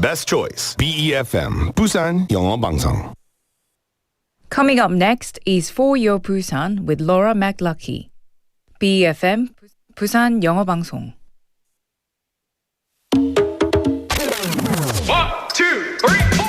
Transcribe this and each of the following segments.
best choice. BEFM Busan 영어방송. Coming up next is For Your Busan with Laura McLucky. BEFM 부산 영어방송. 1, 2, 3, 4.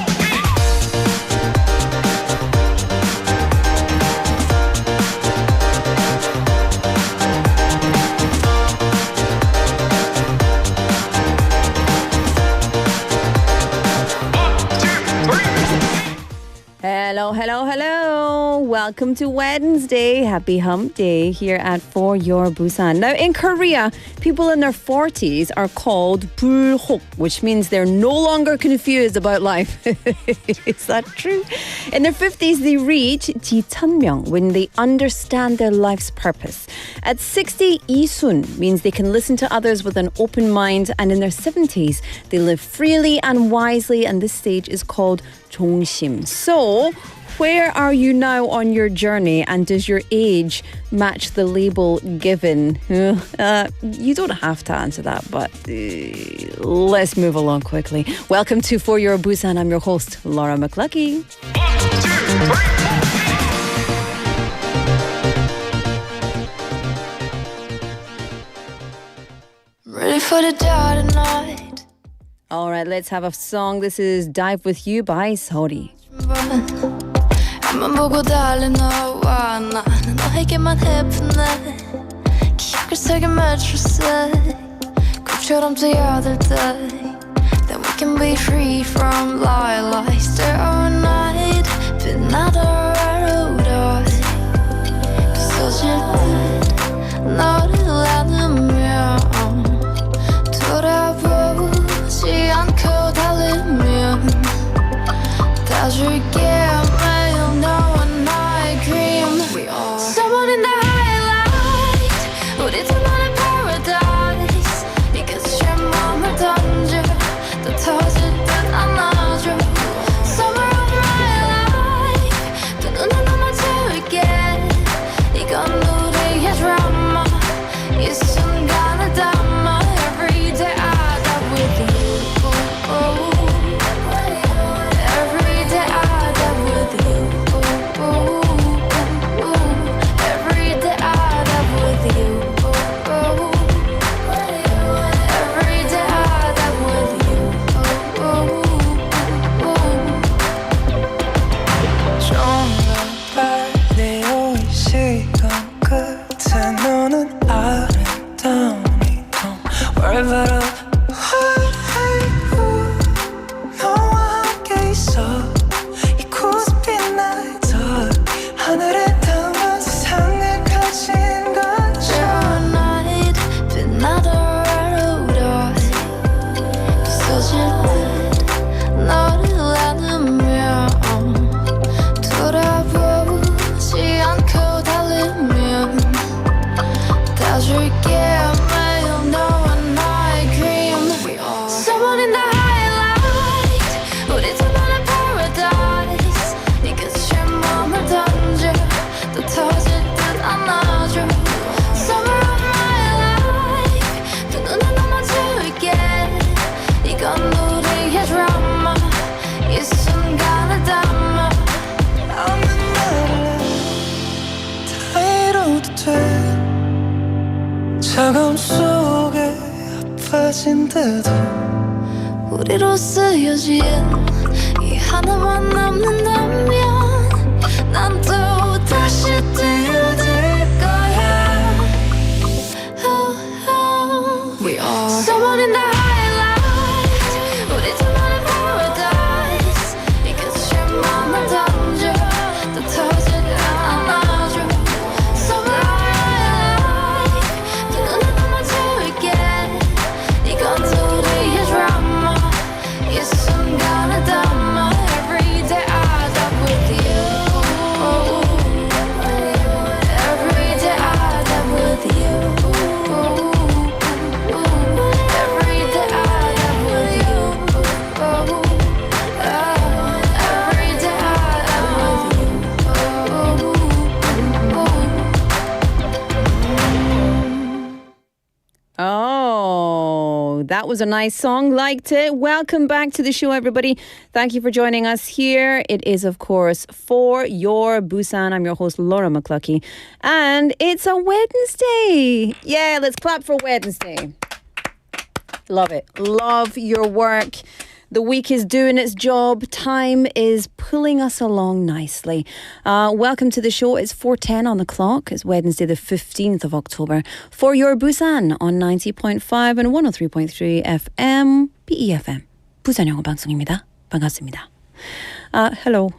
Hello, hello, hello. Welcome to Wednesday. Happy hump day here at For Your Busan. Now, in Korea, people in their 40s are called 불혹, which means they're no longer confused about life. Is that true? In their 50s, they reach 지천명 when they understand their life's purpose. At 60, 이순 means they can listen to others with an open mind. And in their 70s, they live freely and wisely. And this stage is called 종심. So, where are you now on your journey, and does your age match the label given? You don't have to answer that, but let's move along quickly. Welcome to For Your Busan. I'm your host, Laura McLucky. 1, 2, 3. Ready for the dark tonight. All right, let's have a song. This is Dive With You by Sori. 앞만 보고 달린 너와 나는 너에게만 해프네 기억을 세게 맞췄어 꿈처럼 뛰어들 때 Then we can be free from lies There are night 빛나던 하루라 부서질 듯 너를 안으며 돌아보지 않고 달리면 다 줄게 매일 너와 나의 dream Someone in the highlight 우리 둘만의 paradise 네가 제 맘을 던져 또 터질 듯 안아줘 Summer of my life 두 눈에 너만 채울게 이건 우리의 drama 이 순간을 담아 Every day I die with you Every day I die with you Every day I die with you Every day I die with you 좀 더 빨리 올 시간 끝에 너는 아름다우니 Don't worry about what I do 너와 함께 있어 이 코스피 날더 하늘에 닿으면 세상을 가진 거죠 night 빛나던 하루라 부서질 듯 너를 안으며 돌아보지 않고 달리면 다 줄게 매일 너와 나의 dream Someone in the highlight 우리 둘만의 paradise 네가 제 맘을 던져 또 터질 듯 안아줘 Summer of my life 두 눈에 너만 채울게 이건 우리의 drama 이 순간을 담아 없는 말을 다 이뤄도 돼 차가움 속에 아파진데도 우리로 쓰여진 이 하나만 남는다면 난 또 다시 뛰어들 거야 We are Someone in the highlight 우리 둘만의 paradise 네가 제 맘을 던져 또 터질 듯 안아줘 Summer of my life 두 눈에 너만 채울게 이건 우리의 drama 이 순간을 담아 Every day I die with Wow, that was a nice song. Liked it. Welcome back to the show, everybody. Thank you for joining us here. It is, of course, For Your Busan. I'm your host, Laura McCluckey. And it's a Wednesday. Yeah, let's clap for Wednesday. Love it. Love your work. The week is doing its job. Time is pulling us along nicely. Welcome to the show. It's 4:10 on the clock. It's Wednesday, the 15th of October. For Your Busan on 90.5 and 103.3 FM, BEFM. 부산영어방송입니다. 반갑습니다. Hello.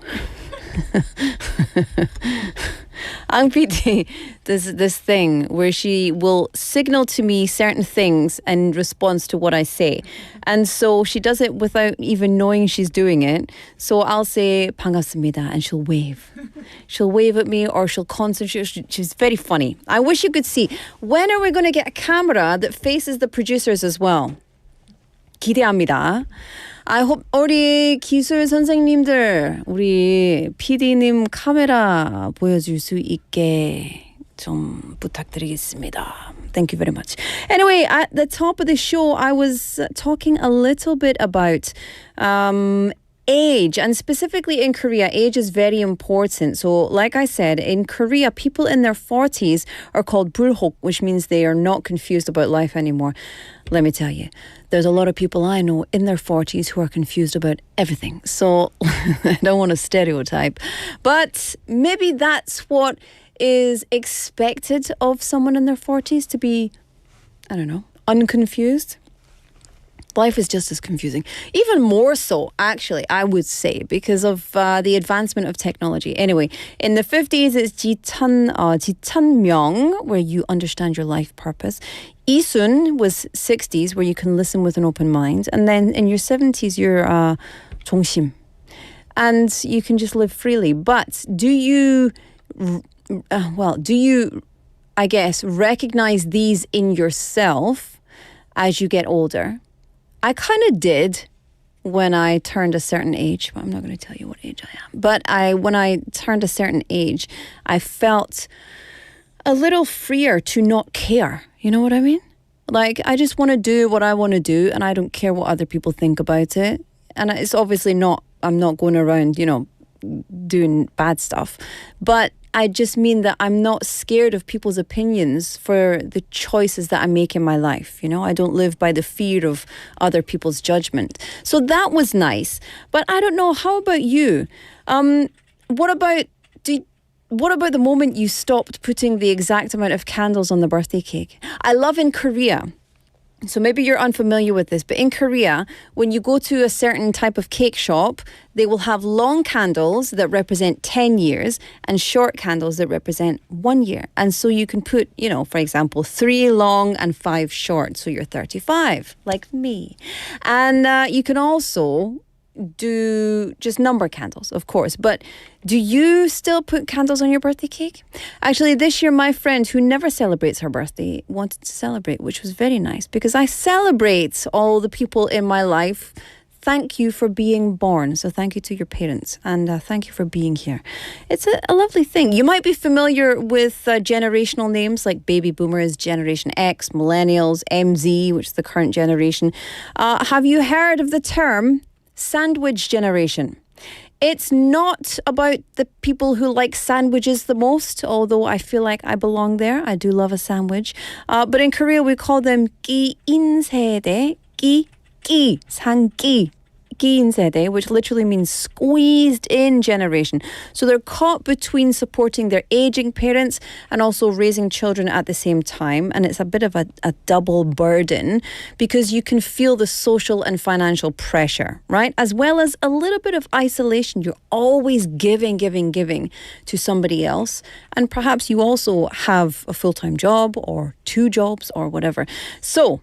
Ang PD does this thing where she will signal to me certain things in response to what I say. And so she does it without even knowing she's doing it. So I'll say 반갑습니다 and she'll wave. She'll wave at me or she'll concentrate. She's very funny. I wish you could see. When are we going to get a camera that faces the producers as well? 기대합니다. I hope 우리 기술 선생님들 우리 PD님 카메라 보여줄 수 있게 좀 부탁드리겠습니다. Thank you very much. Anyway, at the top of the show, I was talking a little bit about age, and specifically in Korea, age is very important. So like I said, in Korea, people in their 40s are called 불혹, which means they are not confused about life anymore. Let me tell you, there's a lot of people I know in their 40s who are confused about everything. So I don't want to stereotype, but maybe that's what is expected of someone in their 40s, to be, I don't know, unconfused. Life is just as confusing. Even more so, actually, I would say, because of the advancement of technology. Anyway, in the 50s, it's 지천명, where you understand your life purpose. 이순 was 60s, where you can listen with an open mind. And then in your 70s, you're 종심. And you can just live freely. But do you, I guess, recognize these in yourself as you get older? I kind of did when I turned a certain age, but I'm not going to tell you what age I am. But when I turned a certain age, I felt a little freer to not care. You know what I mean? Like, I just want to do what I want to do, and I don't care what other people think about it. And it's obviously not, I'm not going around, doing bad stuff. But I just mean that I'm not scared of people's opinions for the choices that I make in my life. I don't live by the fear of other people's judgment. So that was nice. But I don't know, how about you? What about the moment you stopped putting the exact amount of candles on the birthday cake? I love in Korea. So maybe you're unfamiliar with this, but in Korea, when you go to a certain type of cake shop, they will have long candles that represent 10 years and short candles that represent 1 year. And so you can put, for example, 3 long and 5 short. So you're 35, like me. And you can also do just number candles, of course. But do you still put candles on your birthday cake? Actually, this year, my friend who never celebrates her birthday wanted to celebrate, which was very nice, because I celebrate all the people in my life. Thank you for being born. So thank you to your parents, and thank you for being here. It's a lovely thing. You might be familiar with generational names like baby boomers, Generation X, millennials, MZ, which is the current generation. Have you heard of the term sandwich generation? It's not about the people who like sandwiches the most, although I feel like I belong there. I do love a sandwich. But in Korea, we call them 끼인세대, 상끼, 끼인세대, which literally means squeezed in generation. So they're caught between supporting their aging parents and also raising children at the same time. And it's a bit of a double burden, because you can feel the social and financial pressure, right? As well as a little bit of isolation. You're always giving to somebody else. And perhaps you also have a full-time job or 2 jobs or whatever. So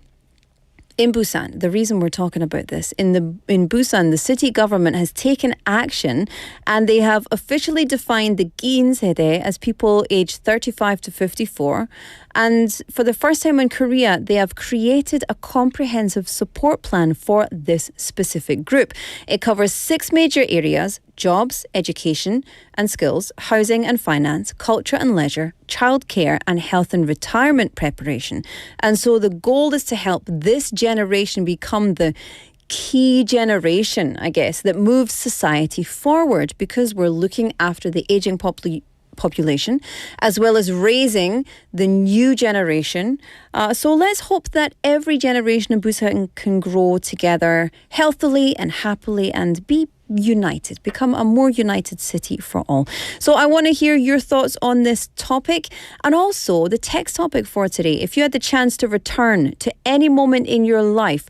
in Busan, the reason we're talking about this, in Busan, the city government has taken action, and they have officially defined the 끼인세대 as people aged 35 to 54. And for the first time in Korea, they have created a comprehensive support plan for this specific group. It covers 6 major areas: jobs, education and skills, housing and finance, culture and leisure, childcare and health and retirement preparation. And so the goal is to help this generation become the key generation, I guess, that moves society forward because we're looking after the aging population as well as raising the new generation. So let's hope that every generation in Busan can grow together healthily and happily and be united, become a more united city for all. So I want to hear your thoughts on this topic and also the text topic for today. If you had the chance to return to any moment in your life,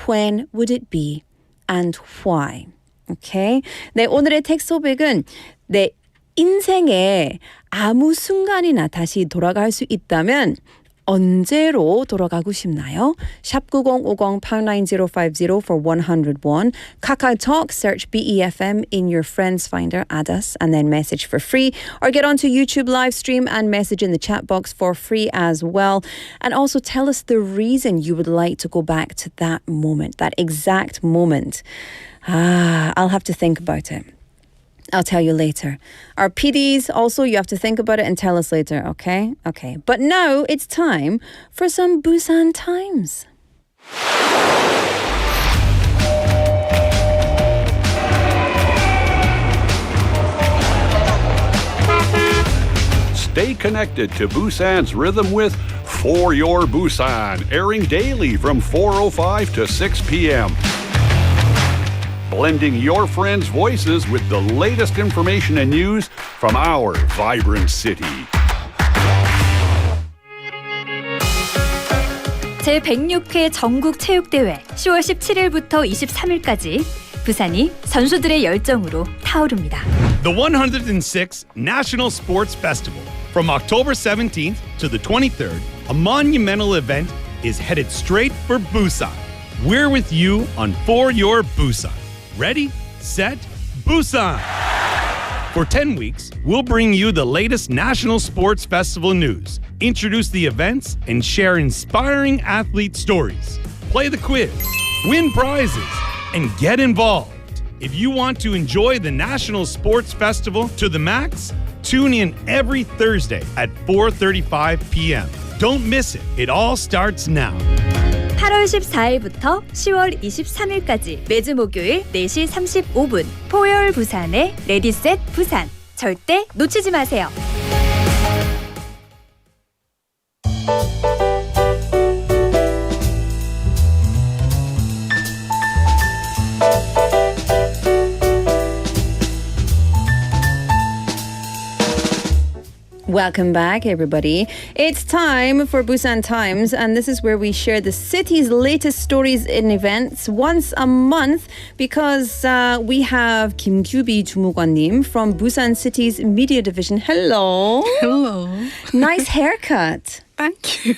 when would it be and why? Okay? 네, 오늘의 텍스트 토픽은 내 인생에 아무 순간이나 다시 돌아갈 수 있다면 언제로 돌아가고 싶나요? 샵 9050 #905 for 101. KakaoTalk, search BEFM in your friends finder, add us and then message for free, or get onto YouTube live stream and message in the chat box for free as well. And also tell us the reason you would like to go back to that moment, that exact moment. I'll have to think about it. I'll tell you later. Our PDs, also, you have to think about it and tell us later, okay? Okay. But now it's time for some Busan Times. Stay connected to Busan's rhythm with For Your Busan, airing daily from 4:05 to 6 p.m. Blending your friends' voices with the latest information and news from our vibrant city. 제106회 전국체육대회 10월 17일부터 23일까지 부산이 선수들의 열정으로 타오릅니다. The 106th National Sports Festival. From October 17th to the 23rd, a monumental event is headed straight for Busan. We're with you on For Your Busan. Ready, set, Busan! For 10 weeks, we'll bring you the latest National Sports Festival news, introduce the events, and share inspiring athlete stories. Play the quiz, win prizes, and get involved. If you want to enjoy the National Sports Festival to the max, tune in every Thursday at 4:35 p.m. Don't miss it. It all starts now. 8월 14일부터 10월 23일까지 매주 목요일 4시 35분 포열 부산의 레디셋 부산. 절대 놓치지 마세요. Welcome back, everybody. It's time for Busan Times, and this is where we share the city's latest stories and events once a month because we have Kim Kyubi 주무관님 from Busan City's media division. Hello. Hello. Nice haircut. Thank you.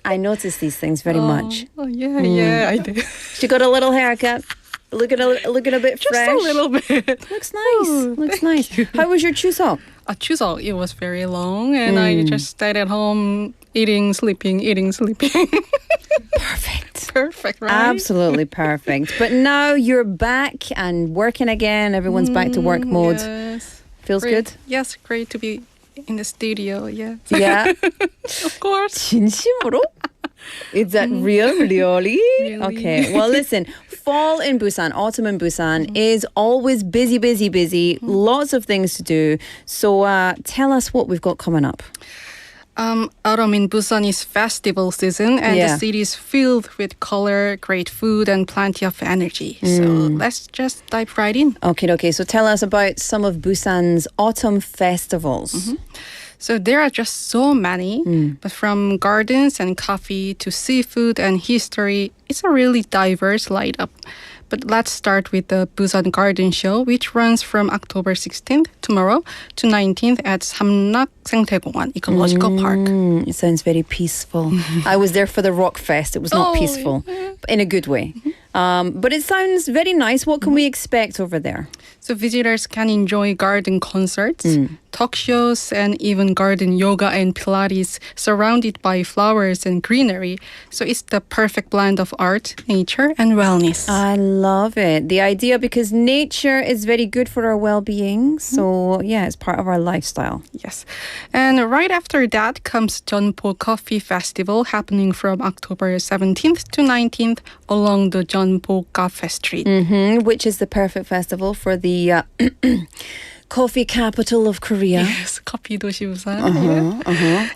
I notice these things very much. Oh, yeah, I did. She got a little haircut. Looking a bit Just fresh. a little bit. Looks nice. Looks nice. you. How was your Chuseok? Chuseok, it was very long, and I just stayed at home eating, sleeping. Perfect. Perfect, right? Absolutely perfect. But now you're back and working again. Everyone's back to work mode. Yes. Feels Great. good? Yes, great to be in the studio, yes. Yeah. Of course. 진심으로? Is that real? Really? Really. Okay. Well, listen, fall in Busan, autumn in Busan is always busy. Lots of things to do. So tell us what we've got coming up. Autumn in Busan is festival season, and the city is filled with color, great food, and plenty of energy. So let's just dive right in. Okay. So tell us about some of Busan's autumn festivals. So there are just so many, but from gardens and coffee to seafood and history, it's a really diverse lineup. But let's start with the Busan Garden Show, which runs from October 16th, tomorrow, to 19th at Samnak Sengtae공원 Ecological Park. It sounds very peaceful. I was there for the Rock Fest. It was not peaceful, but in a good way. But it sounds very nice. What can we expect over there? So visitors can enjoy garden concerts, talk shows, and even garden yoga and Pilates surrounded by flowers and greenery. So it's the perfect blend of art, nature, and wellness. I love it. The idea, because nature is very good for our well-being. So yeah, it's part of our lifestyle. Yes. And right after that comes Jeonpo Coffee Festival happening from October 17th to 19th along the Jeonpo Cafe Street. Which is the perfect festival for the coffee capital of Korea. Yes, 커피 도시 부산.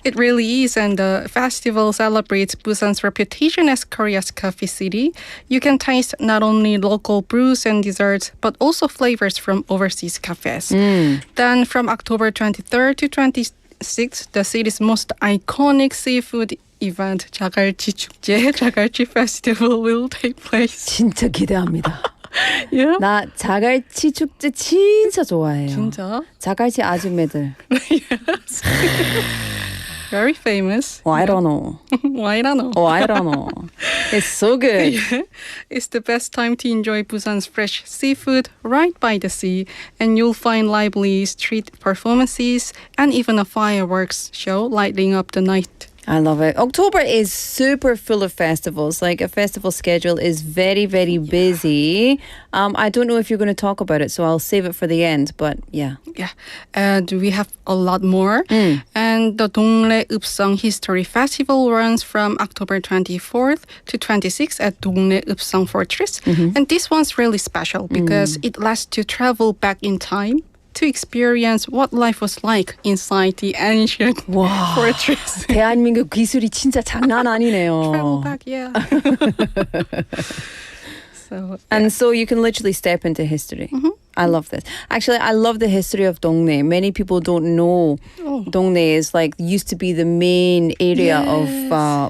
It really is, and the festival celebrates Busan's reputation as Korea's coffee city. You can taste not only local brews and desserts, but also flavors from overseas cafes. Then from October 23rd to 26th, the city's most iconic seafood event, 자갈치 축제, 자갈치 festival will take place. 진짜 기대합니다. Yeah. 나 자갈치 축제 진짜 좋아해요. 진짜? 자갈치 아줌매들. Yes. Very famous. I don't know. Why don't know? I don't know. It's so good. Yeah. It's the best time to enjoy Busan's fresh seafood right by the sea, and you'll find lively street performances and even a fireworks show lighting up the night. I love it. October is super full of festivals. Like, a festival schedule is very, very busy. I don't know if you're going to talk about it, so I'll save it for the end. But yeah. Yeah, and we have a lot more. And the Dongle Upsang History Festival runs from October 24th to 26th at Dongle Upsang Fortress. And this one's really special because it lets you travel back in time to experience what life was like inside the ancient fortress. 대한민국 기술이 진짜 장난 아니네요. Travel back, yeah. So you can literally step into history. I love this. Actually, I love the history of Dongle. Many people don't know Dongle is like used to be the main area of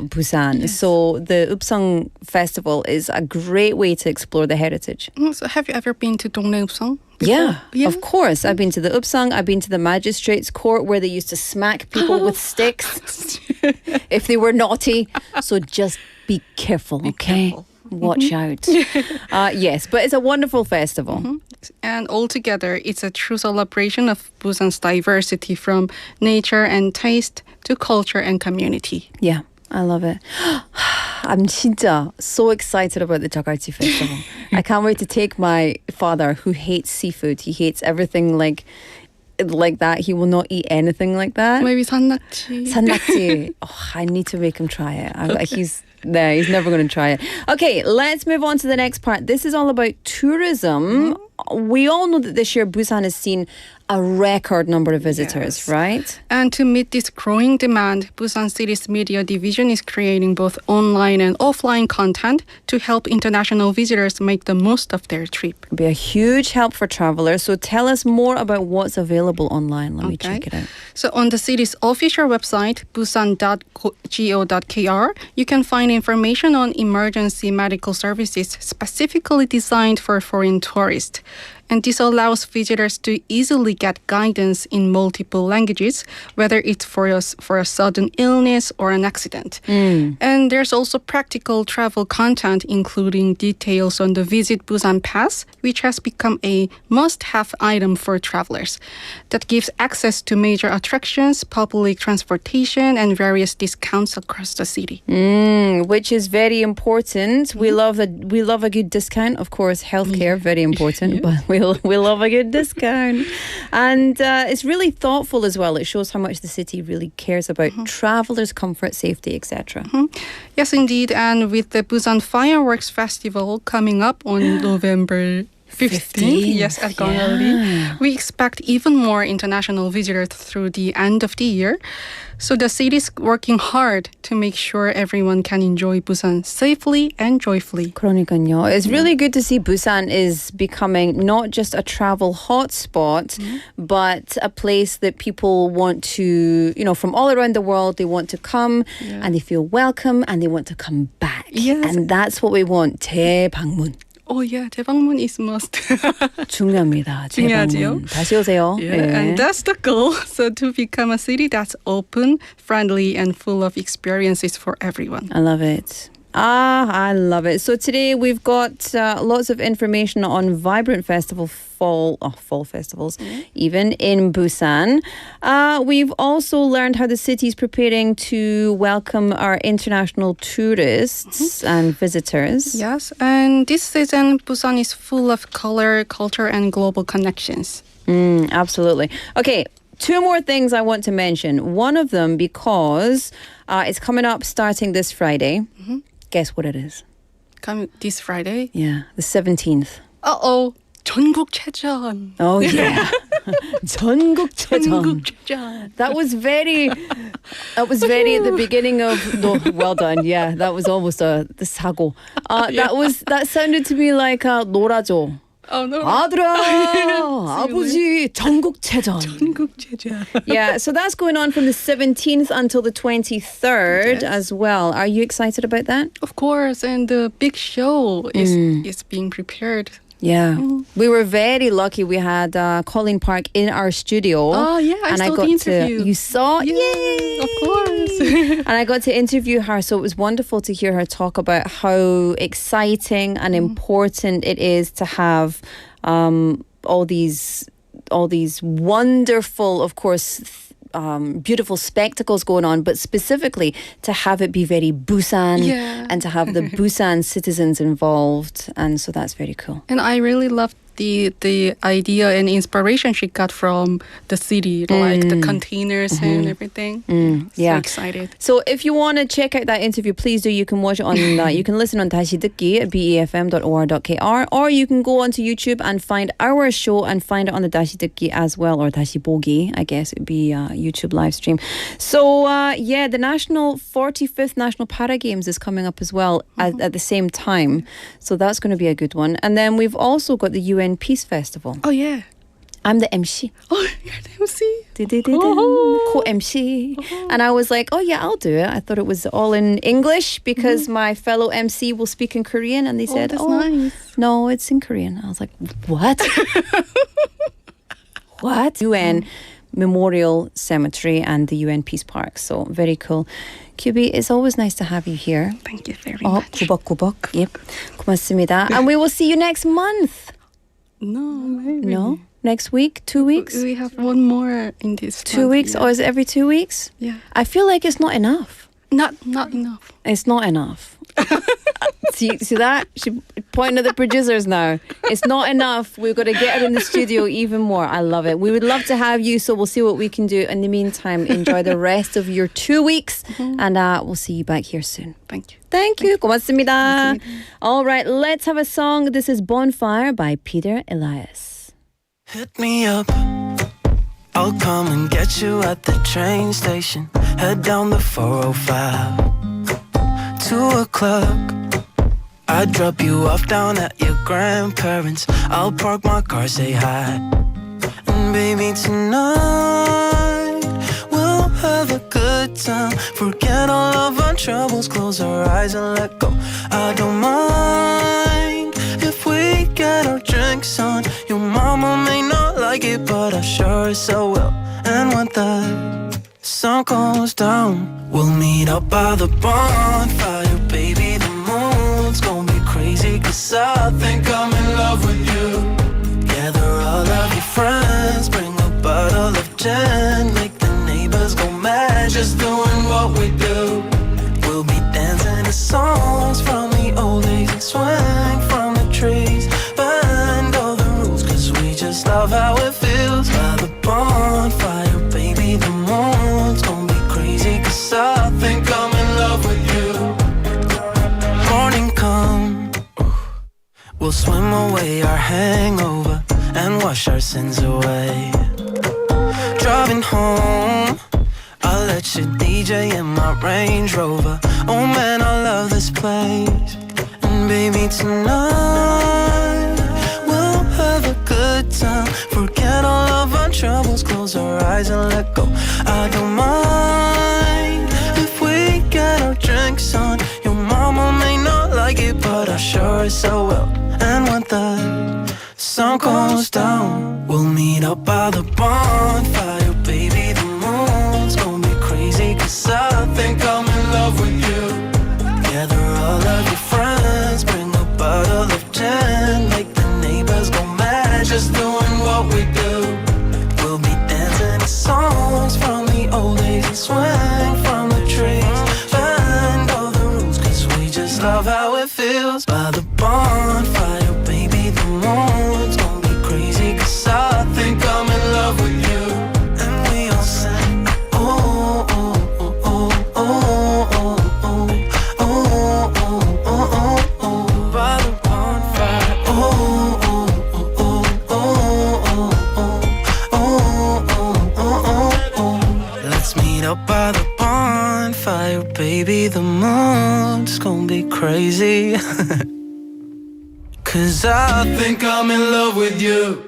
Busan. Yes. So the Upsang Festival is a great way to explore the heritage. So have you ever been to Dongle Upsang? Yeah, of course. I've been to the Upsang. I've been to the magistrates' court where they used to smack people with sticks if they were naughty. So just be careful, okay? Watch out. Yes, but it's a wonderful festival. And altogether, it's a true celebration of Busan's diversity from nature and taste to culture and community. Yeah, I love it. I'm 진짜 so excited about the 자갈치 festival. I can't wait to take my father, who hates seafood. He hates everything like that. He will not eat anything like that. Maybe 산낙지. 산낙지. I need to make him try it. He's never going to try it. Okay, let's move on to the next part. This is all about tourism. We all know that this year Busan has seen a record number of visitors, right? And to meet this growing demand, Busan City's media division is creating both online and offline content to help international visitors make the most of their trip. It'll be a huge help for travelers. So tell us more about what's available online. Let me check it out. So on the city's official website, busan.go.kr, you can find information on emergency medical services specifically designed for foreign tourists. And this allows visitors to easily get guidance in multiple languages, whether it's for a sudden illness or an accident. And there's also practical travel content, including details on the Visit Busan Pass, which has become a must-have item for travelers. That gives access to major attractions, public transportation, and various discounts across the city. Which is very important. We love a good discount. Of course, healthcare, very important, but we love a good discount. And it's really thoughtful as well. It shows how much the city really cares about travelers' comfort, safety, etc. Yes, indeed. And with the Busan Fireworks Festival coming up on November 15th, yes, at Gangneoli, we expect even more international visitors through the end of the year. So the city is working hard to make sure everyone can enjoy Busan safely and joyfully. 그러니까요. It's really good to see Busan is becoming not just a travel hotspot, but a place that people want to, from all around the world, they want to come and they feel welcome and they want to come back. Yes. And that's what we want. 대방문. Oh yeah, 대방문 is must. 중요합니다. 중요하지요. 대방문. 다시 오세요. Yeah, and that's the goal. So to become a city that's open, friendly, and full of experiences for everyone. I love it. I love it. So today we've got lots of information on vibrant fall festivals, even in Busan. We've also learned how the city's preparing to welcome our international tourists and visitors. Yes, and this season, Busan is full of color, culture, and global connections. Absolutely. Okay. 2 more things I want to mention. One of them because it's coming up starting this Friday. Guess what it is? Come this Friday? Yeah, the 17th. Uh-oh. 전국체전. Oh, yeah. 전국체전. 전국체전. That was very at the beginning of well done. Yeah, that was almost the 사고. That sounded to me like 놀아줘. Oh, no. 아들아, 아버지, 전국체전. 전국체전. Yeah, so that's going on from the 17th until the 23rd as well. Are you excited about that? Of course, and the big show is being prepared. Yeah. We were very lucky. We had Colleen Park in our studio. Oh, yeah, I saw the interview. You saw? Yay! Of course. And I got to interview her, so it was wonderful to hear her talk about how exciting and important it is to have all these wonderful, of course, beautiful spectacles going on, but specifically to have it be very Busan and to have the Busan citizens involved. And so that's very cool. And I really loved the idea and inspiration she got from the city, like the containers and everything. So excited. So if you want to check out that interview, please do. You can watch it on, you can listen on 다시 듣기 at befm.or.kr, or you can go onto YouTube and find our show and find it on the 다시 듣기 as well, or 다시 보기, I guess it would be YouTube live stream. So the 45th National Para Games is coming up as well at the same time. So that's going to be a good one. And then we've also got the UN Peace Festival. Oh, yeah. I'm the MC. Oh, you're the MC. Co-MC. And I was like, oh yeah, I'll do it. I thought it was all in English because my fellow MC will speak in Korean. And they said, that's nice. No, it's in Korean. I was like, what? What? UN Memorial Cemetery and the UN Peace Park. So very cool. QB, it's always nice to have you here. Thank you very much. 구벅구벅. Yep. 고맙습니다. And we will see you next month. No, maybe. No? Next week? 2 weeks? We have one more in this 2 month, weeks? yeah. Or is it every 2 weeks? Yeah. I feel like it's not enough. Not enough. It's not enough. see that? She pointing at the producers now. It's not enough. We've got to get her in the studio even more. I love it. We would love to have you, so we'll see what we can do. In the meantime, enjoy the rest of your 2 weeks, and we'll see you back here soon. Thank you. Thank you. 고맙습니다. All right, let's have a song. This is Bonfire by Peter Elias. Hit me up, I'll come and get you at the train station. Head down the 405, 2 o'clock. I'd drop you off down at your grandparents'. I'll park my car, say hi. And baby, tonight we'll have a good time. Forget all of our troubles, close our eyes and let go. I don't mind if we get our drinks on. Your mama may not like it, but I sure so will. And when the sun goes down, we'll meet up by the bonfire. Baby, the moon's gonna be crazy, 'cause I think I'm in love with you. Gather all of your friends, bring a bottle of gin, make the neighbors go mad, just doing what we do. We'll be dancing to songs from the old days and swing from the trees. Bend all the rules, 'cause we just love how it feels. By the bonfire, baby, the moon's gonna be crazy, 'cause I think I'm in love with you. Morning come, we'll swim away our hangover and wash our sins away. Driving home, I'll let you DJ in my Range Rover. Oh man, I love this place. And baby, tonight we'll have a good time. Forget all of our troubles, close our eyes and let go. I don't mind if we get our drinks on. Your mama may not like it, but I sure so will. And when the sun goes down, we'll meet up by the bonfire. Baby, the moon's gonna be crazy, 'cause I think I'm in love with you. Gather all love how it feels by the bonfire, baby. The moon's gonna be crazy, 'cause I think I'm in love with you. And we all sang, oh, oh, oh, oh, oh, oh, oh, oh, oh, oh, oh, by the bonfire, oh, oh, oh, oh, oh, oh, oh, oh, oh. Let's meet up by the bonfire, baby. The moon's gonna be crazy. 'Cause I think I'm in love with you.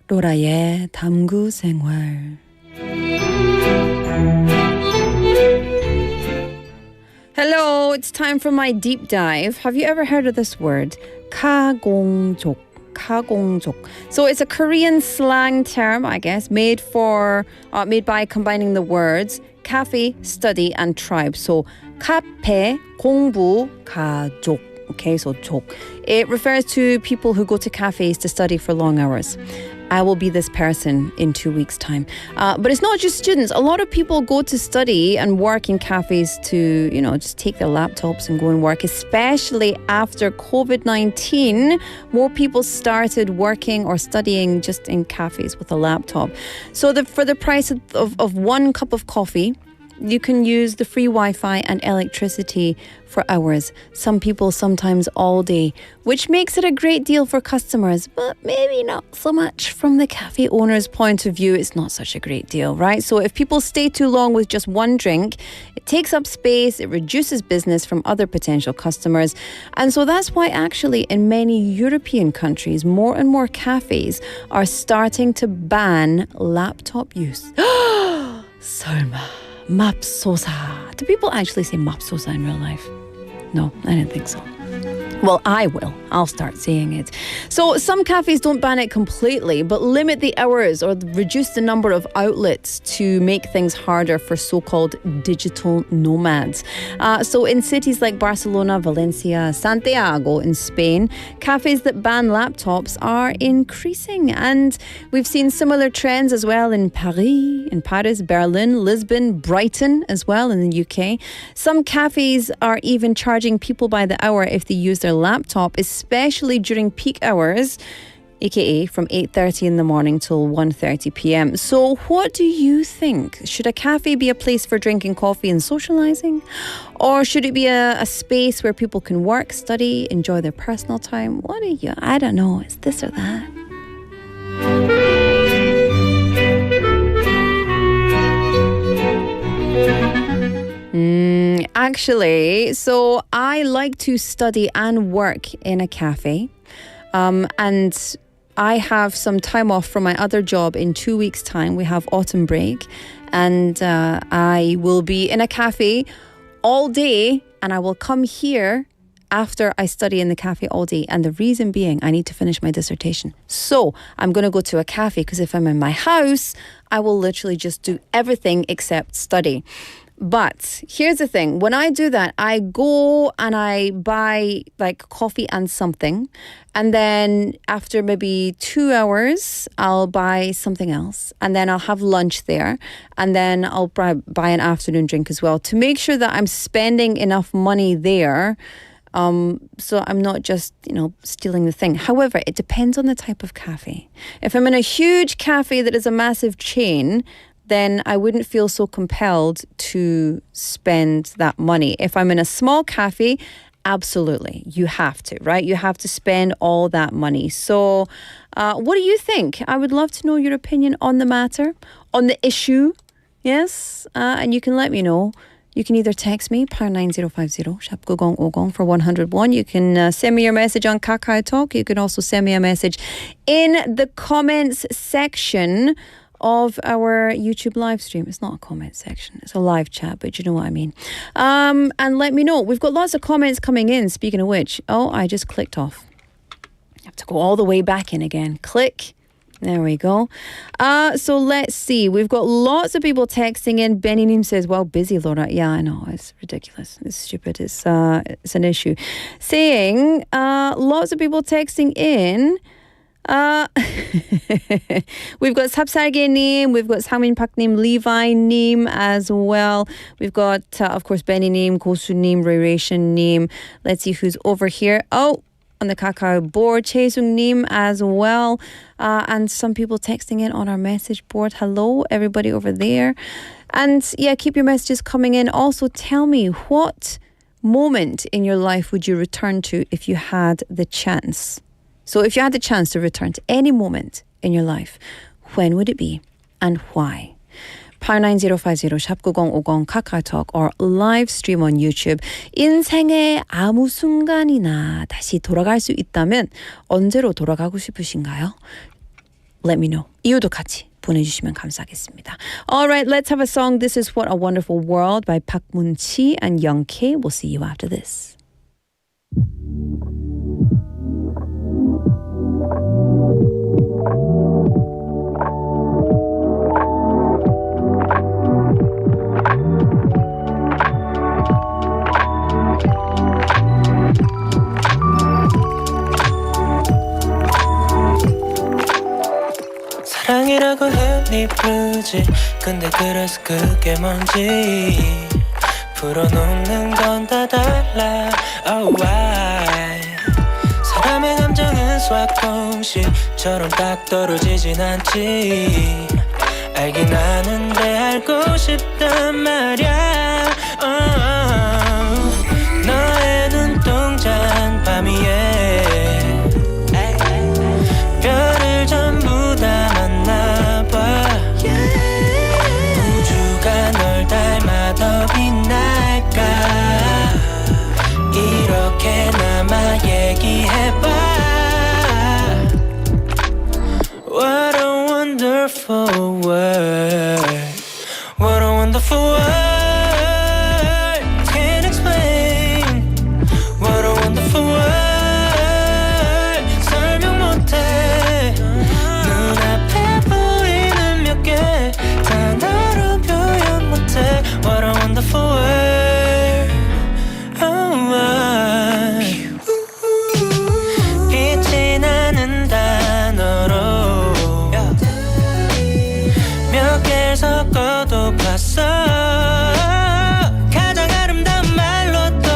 로라의 탐구생활. Hello, it's time for my deep dive. Have you ever heard of this word? 가공족. 가공족. So it's a Korean slang term, I guess, made by combining the words cafe, study, and tribe. So 카페, 공부, 가족. Okay, so 족. It refers to people who go to cafes to study for long hours. I will be this person in 2 weeks' time. But it's not just students. A lot of people go to study and work in cafes to, just take their laptops and go and work, especially after COVID-19. More people started working or studying just in cafes with a laptop. So for the price of one cup of coffee, you can use the free Wi-Fi and electricity for hours. Some people sometimes all day, which makes it a great deal for customers, but maybe not so much from the cafe owner's point of view. It's not such a great deal, right? So if people stay too long with just one drink, it takes up space, it reduces business from other potential customers. And so that's why actually in many European countries, more and more cafes are starting to ban laptop use. 설마. 맙소사. Do people actually say 맙소사 in real life? No, I didn't think so. Well, I will. I'll start saying it. So some cafes don't ban it completely, but limit the hours or reduce the number of outlets to make things harder for so-called digital nomads. So in cities like Barcelona, Valencia, Santiago in Spain, cafes that ban laptops are increasing. And we've seen similar trends as well in Paris, Berlin, Lisbon, Brighton as well in the UK. Some cafes are even charging people by the hour if they use their laptop, especially during peak hours, aka from 8:30 in the morning till 1:30 p.m. So what do you think? Should a cafe be a place for drinking coffee and socializing? Or should it be a space where people can work, study, enjoy their personal time? What do you? I don't know. It's this or that. Actually, so I like to study and work in a cafe. And I have some time off from my other job in 2 weeks' time. We have autumn break. And I will be in a cafe all day. And I will come here after I study in the cafe all day. And the reason being, I need to finish my dissertation. So I'm going to go to a cafe because if I'm in my house, I will literally just do everything except study. But here's the thing. When I do that, I go and I buy like coffee and something. And then after maybe 2 hours, I'll buy something else. And then I'll have lunch there. And then I'll buy an afternoon drink as well to make sure that I'm spending enough money there. So I'm not just, stealing the thing. However, it depends on the type of cafe. If I'm in a huge cafe that is a massive chain, then I wouldn't feel so compelled to spend that money. If I'm in a small cafe, absolutely, you have to, right? You have to spend all that money. So what do you think? I would love to know your opinion on the matter, on the issue. Yes, and you can let me know. You can either text me, pound 9050, 샵 9050 for 101. You can send me your message on Kakao Talk. You can also send me a message in the comments section of our YouTube live stream. It's not a comment section, it's a live chat, but you know what I mean. And let me know. We've got lots of comments coming in, speaking of which. Oh, I just clicked off. I have to go all the way back in again. Click. There we go. So let's see. We've got lots of people texting in. Benny Neem says, well, busy, Laura. Yeah, I know. It's ridiculous. It's stupid. It's an issue. Saying, lots of people texting in. We've got 삽살개님, we've got 상민팍님, Levi-님 as well. We've got, of course, Benny-님, 고수님, Rayration-님. Let's see who's over here. Oh, on the Kakao board, Chaesung-님 as well. And some people texting in on our message board. Hello, everybody over there. And yeah, keep your messages coming in. Also, tell me, what moment in your life would you return to if you had the chance? So if you had the chance to return to any moment in your life, when would it be and why? 89050 샵9050 카카오톡 or live stream on YouTube. 인생의 아무 순간이나 다시 돌아갈 수 있다면 언제로 돌아가고 싶으신가요? Let me know. 이유도 같이 보내주시면 감사하겠습니다. All right, let's have a song. This is What a Wonderful World by Park Moon-chi and Young K. We'll see you after this. 사랑이라고 흔히 부르지 근데 그래서 그게 뭔지 풀어놓는 건 다 달라 Oh why 사람의 감정은 수학공식처럼 딱 떨어지진 않지 알긴 아는데 알고 싶단 말야 너의 눈동자는 밤 위에 별을 전부 담았나봐 우주가 널 닮아 더 빛날까 이렇게나마 얘기해봐 What a wonderful world What a wonderful world Can't explain What a wonderful world 설명 못해 눈앞에 보이는 몇 개 단어로 표현 못해 What a wonderful world 빛이 나는 단어로 몇 개를 섞어도 봤어 가장 아름다운 말로 또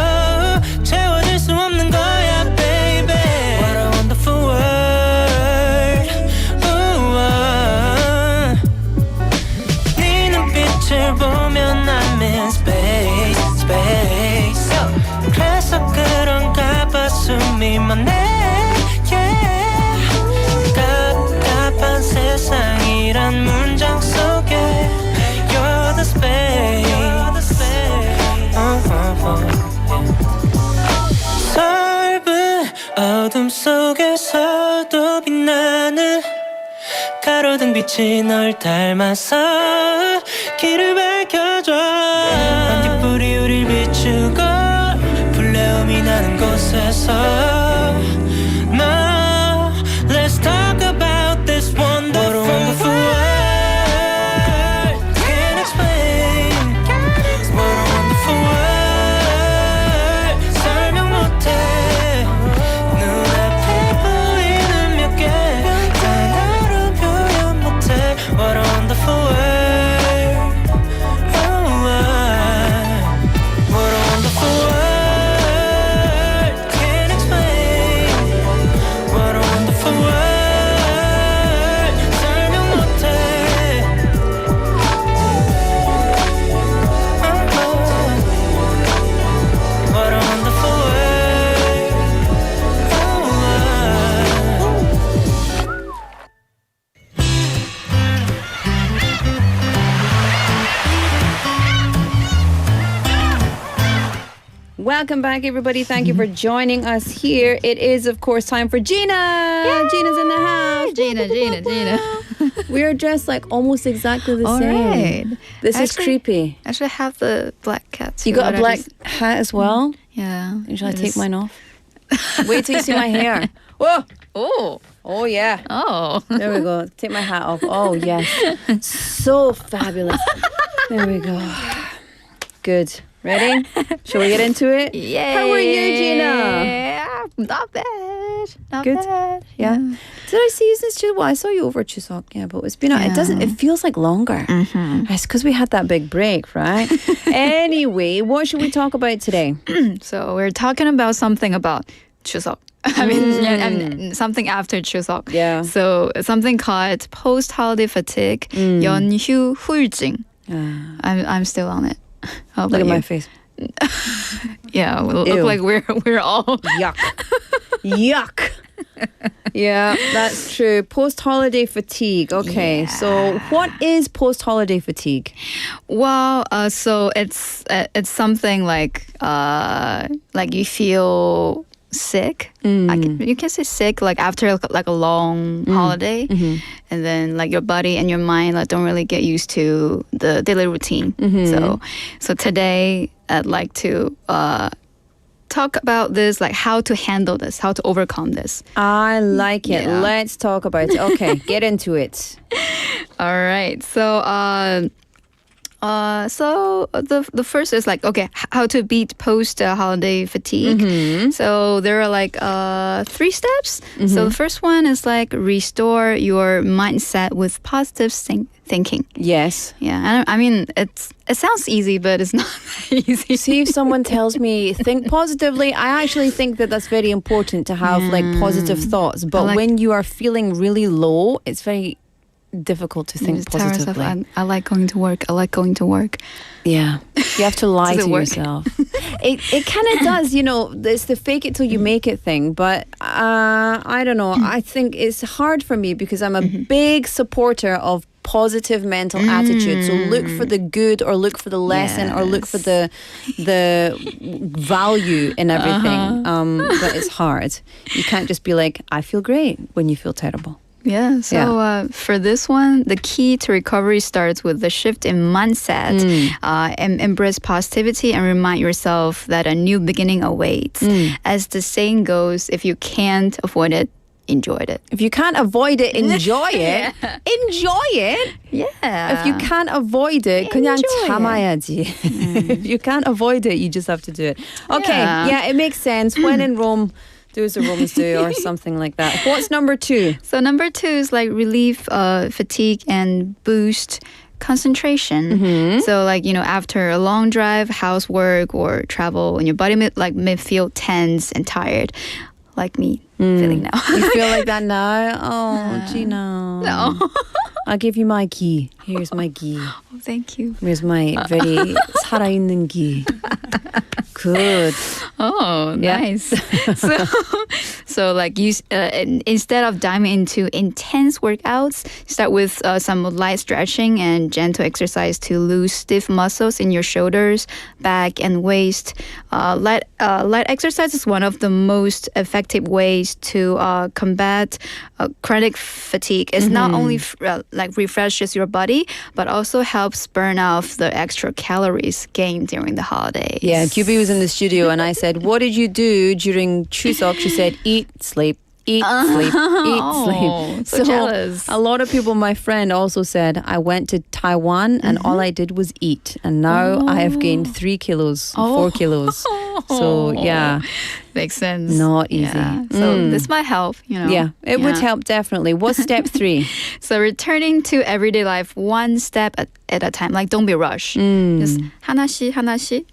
채워질 수 없는 거야 baby What a wonderful world 네 눈빛을 보면 I'm in space space 그래서 그런가 봐 숨이 멎네 yeah 답답한 세상이란 문장 속에 You're the space 넓은 어둠 속에서도 빛나는 가로등 빛이 널 닮아서 길을 밝혀줘 반딧불이 우릴 비추고 불레움이 나는 곳에서 No, let's talk about this wonderful world Can't explain What a wonderful world 설명 못해 눈앞에 보이는 몇 개 단어로 표현 못해 What a wonderful world What a wonderful world Can't explain What a wonderful world 설명 못해 What a wonderful world Welcome back, everybody. Thank you for joining us here. It is, of course, time for Gina. Gina's in the house. Gina. We're dressed like almost exactly the All same. right. This is creepy. I should have the black cat. You got a black hat as well? Yeah. Shall I take mine off? Wait till you see my hair. Whoa! Oh. Oh, yeah. Oh. There we go. Take my hat off. Oh, yes. So fabulous. There we go. Good. Ready? Shall we get into it? Yeah. How are you, Gina? Yeah, not bad. Not Good. bad. Yeah. Did I see you since Chuseok? Well, I saw you over Chuseok. Yeah, but it's been. It doesn't. It feels like longer. It's because we had that big break, right? Anyway, what should we talk about today? So we're talking about something about Chuseok. I mean, something after Chuseok. Yeah. So something called post-holiday fatigue, 연휴 후유증. I'm still on it. How Look about at my you? face. Yeah, we look Ew. like we're all Yuck. Yuck. Yeah, that's true. Post-holiday fatigue. Okay, so what is post-holiday fatigue? Well, so it's something like you feel sick. You can say sick like after like a long holiday, and then like your body and your mind like don't really get used to the daily routine. So today I'd like to talk about this, like how to handle this, how to overcome this. I like it. Yeah. Let's talk about it. Okay, get into it. All right. So the first is like, okay, how to beat post-holiday fatigue. So there are like 3 steps. So the first one is like restore your mindset with positive thinking. Yes. Yeah, I mean, it sounds easy, but it's not that easy. See, if someone tells me think positively, I actually think that that's very important to have like positive thoughts. But like- when you are feeling really low, it's very difficult to think Just tell yourself, positively. I like going to work. I like going to work. Yeah, you have to lie Does it to work? yourself. It kind of does, you know. It's the fake it till you make it thing. But I don't know. I think it's hard for me because I'm a big supporter of positive mental attitude. So look for the good, or look for the lesson, or look for the value in everything. But it's hard. You can't just be like, I feel great when you feel terrible. Yeah. So for this one, the key to recovery starts with the shift in mindset. And embrace positivity and remind yourself that a new beginning awaits. As the saying goes, if you can't avoid it, enjoy it. If you can't avoid it, enjoy it. Enjoy it. Yeah. If you can't avoid it, 그냥 Enjoy it. 참아야지. If you can't avoid it, you just have to do it. Okay, yeah, it makes sense. When in Rome, do as the Romans do, or something like that. What's number 2? So number 2 is like relieve fatigue and boost concentration. So like, you know, after a long drive, housework, or travel, and your body may feel tense and tired, like me feeling now. You feel like that now? Oh, Gina. No. I'll give you my 기. Here's my 기. Oh, thank you. Here's my very 살아있는 기. Good. Oh, Yeah. nice. So like you, instead of diving into intense workouts, start with some light stretching and gentle exercise to lose stiff muscles in your shoulders, back, and waist. Light exercise is one of the most effective ways to combat chronic fatigue. It's not only like refreshes your body, but also helps burn off the extra calories gained during the holidays. Yeah, QB was in the studio and I said, what did you do during Chuseok? She said, eat, sleep. Eat, sleep, eat, sleep. So jealous. A lot of people, my friend also said, I went to Taiwan and all I did was eat. And now I have gained 3 kilos, 4 kilos. So yeah, Makes sense. not easy. Yeah. So this might help, you know. Yeah, it would help definitely. What's step 3? So returning to everyday life one step at a time. Like don't be rushed. Just 하나씩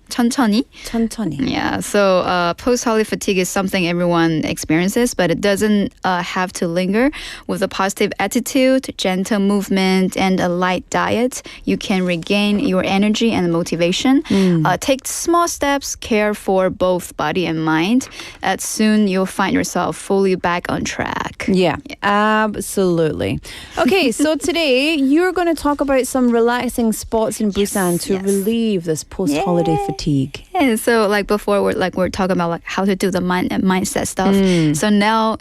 천천히. 천천히. Yeah, so post-holiday fatigue is something everyone experiences, but it doesn't have to linger. With a positive attitude, gentle movement, and a light diet, you can regain your energy and motivation. Take small steps, care for both body and mind. Soon you'll find yourself fully back on track. Yeah, absolutely. Okay, so today you're going to talk about some relaxing spots in Busan to relieve this post-holiday fatigue. And so like before we're talking about like how to do the mindset stuff. So now,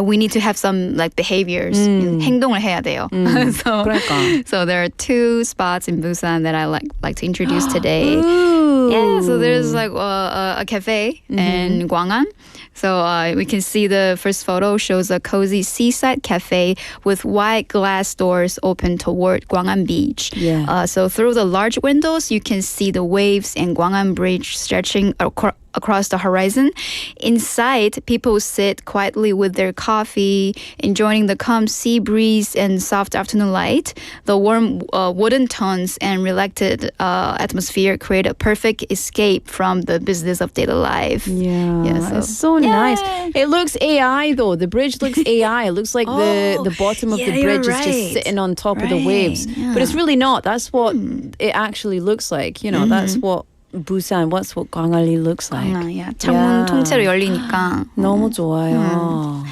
we need to have some like behaviors. 행동을 해야 돼요. 그러니까. So there are 2 spots in Busan that I like to introduce today. Ooh. Yeah, so there's like a cafe in Gwangan. So we can see the first photo shows a cozy seaside cafe with wide glass doors open toward Gwangan Beach. Yeah. So through the large windows, you can see the waves and Gwangan Bridge stretching across the horizon. Inside, people sit quietly with their coffee, enjoying the calm sea breeze and soft afternoon light. The warm wooden tones and relaxed atmosphere create a perfect escape from the business of daily life. Yeah, it's so nice. It looks AI though. The bridge looks AI. It looks like the bottom of the bridge is just sitting on top of the waves. But it's really not. That's what it actually looks like. You know, that's what Busan, what's what 광안리 looks like. 창문 통째로 열리니까. 너무 좋아요.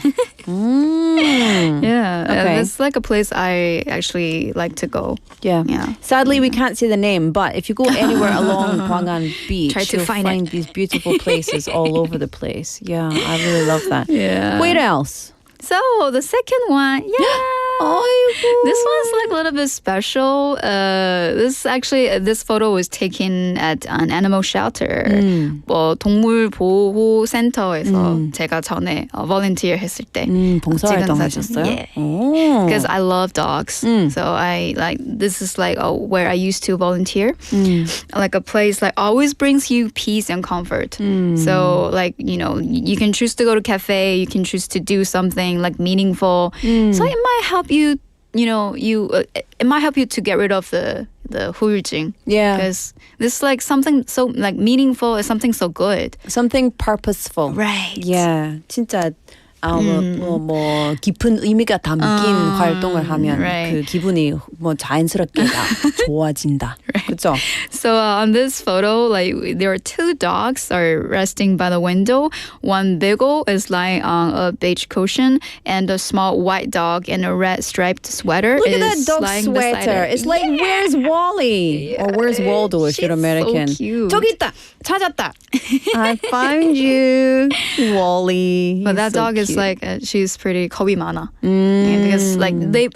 Okay. It's like a place I actually like to go. Yeah. Sadly, we can't say the name, but if you go anywhere along Gwangan Beach, try to you'll find these beautiful places all over the place. Yeah, I really love that. Yeah. Where else? So the second one, this one's like a little bit special. This photo was taken at an animal shelter. 동물 보호 센터에서 제가 전에 volunteer 했을 때 봉사활동 하셨어요? Yeah. Because I love dogs. So I like this is like where I used to volunteer. Like a place like always brings you peace and comfort. So like, you know, you can choose to go to cafe, you can choose to do something like meaningful. So it might help you, you know, it might help you to get rid of the 후유증. Yeah. Because this is like something so like meaningful is something so good. Something purposeful. Right. Yeah. 진짜 뭐 깊은 의미가 담긴 활동을 하면 그 기분이 뭐 자연스럽게 좋아진다. 그렇죠? So on this photo, like there are two dogs are resting by the window. One beagle is lying on a beige cushion, and a small white dog in a red striped sweater Look is at that dog lying sweater. beside her. It's like, where's Wally? Or where's Waldo if you're American? So cute. 저기 있다. 찾았다. I found you, Wally. But that so dog cute. is like she's pretty 겁이 많아. Yeah, because like they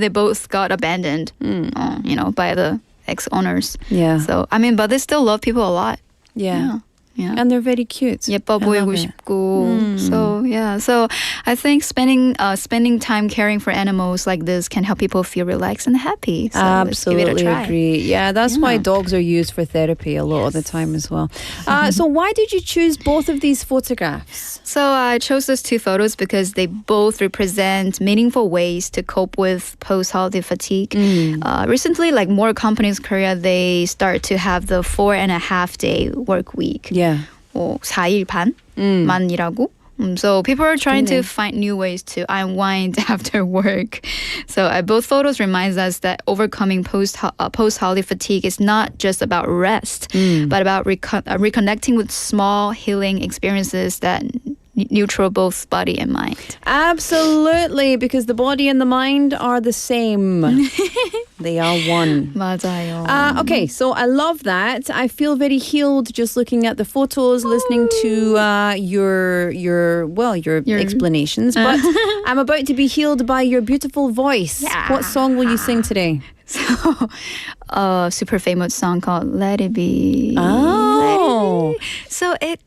both got abandoned, you know, by the ex-owners. Yeah. So but they still love people a lot. Yeah. Yeah. And they're very cute. 예뻐 보이고 싶고. So yeah. So I think spending time caring for animals like this can help people feel relaxed and happy. So Absolutely let's give it a try. agree. Yeah, that's why dogs are used for therapy a lot of the time as well. So why did you choose both of these photographs? So I chose those two photos because they both represent meaningful ways to cope with post-holiday fatigue. Recently, like more companies in Korea, they start to have the 4.5 day work week. Yeah. 4일 반만 일하고. So people are trying to find new ways to unwind after work. So both photos reminds us that overcoming post-holiday fatigue is not just about rest, but about reconnecting with small healing experiences that neutral both body and mind. Absolutely, because the body and the mind are the same. They are one. 맞아요. Okay, so I love that. I feel very healed just looking at the photos, listening to your explanations. But I'm about to be healed by your beautiful voice. Yeah. What song will you sing today? So, a super famous song called "Let It Be." Oh. Let It Be. So it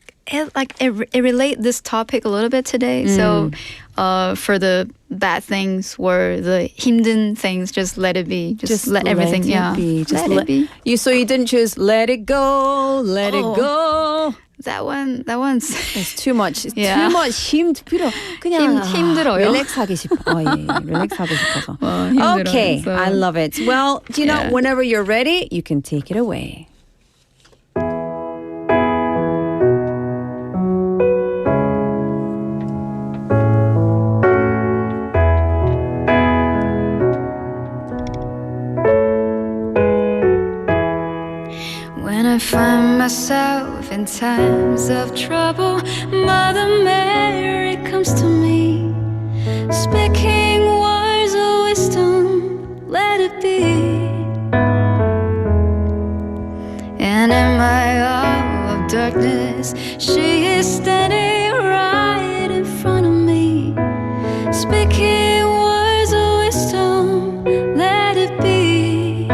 relate this topic a little bit today. So for the bad things or the 힘든 things, just let it be. Just let everything be. Just let it be. So you didn't choose let it go, let it go. That one's It's too much. It's Yeah. too much 힘 필요. 그냥 힘들어요. 릴렉스하고 싶어. 릴렉스하고 싶어서. 힘들어요. Okay, So, I love it. Well, Gina, Yeah. whenever you're ready, you can take it away. When I find myself in times of trouble, Mother Mary comes to me, speaking words of wisdom, let it be. And in my hour of darkness, she is standing right in front of me, speaking words of wisdom, let it be.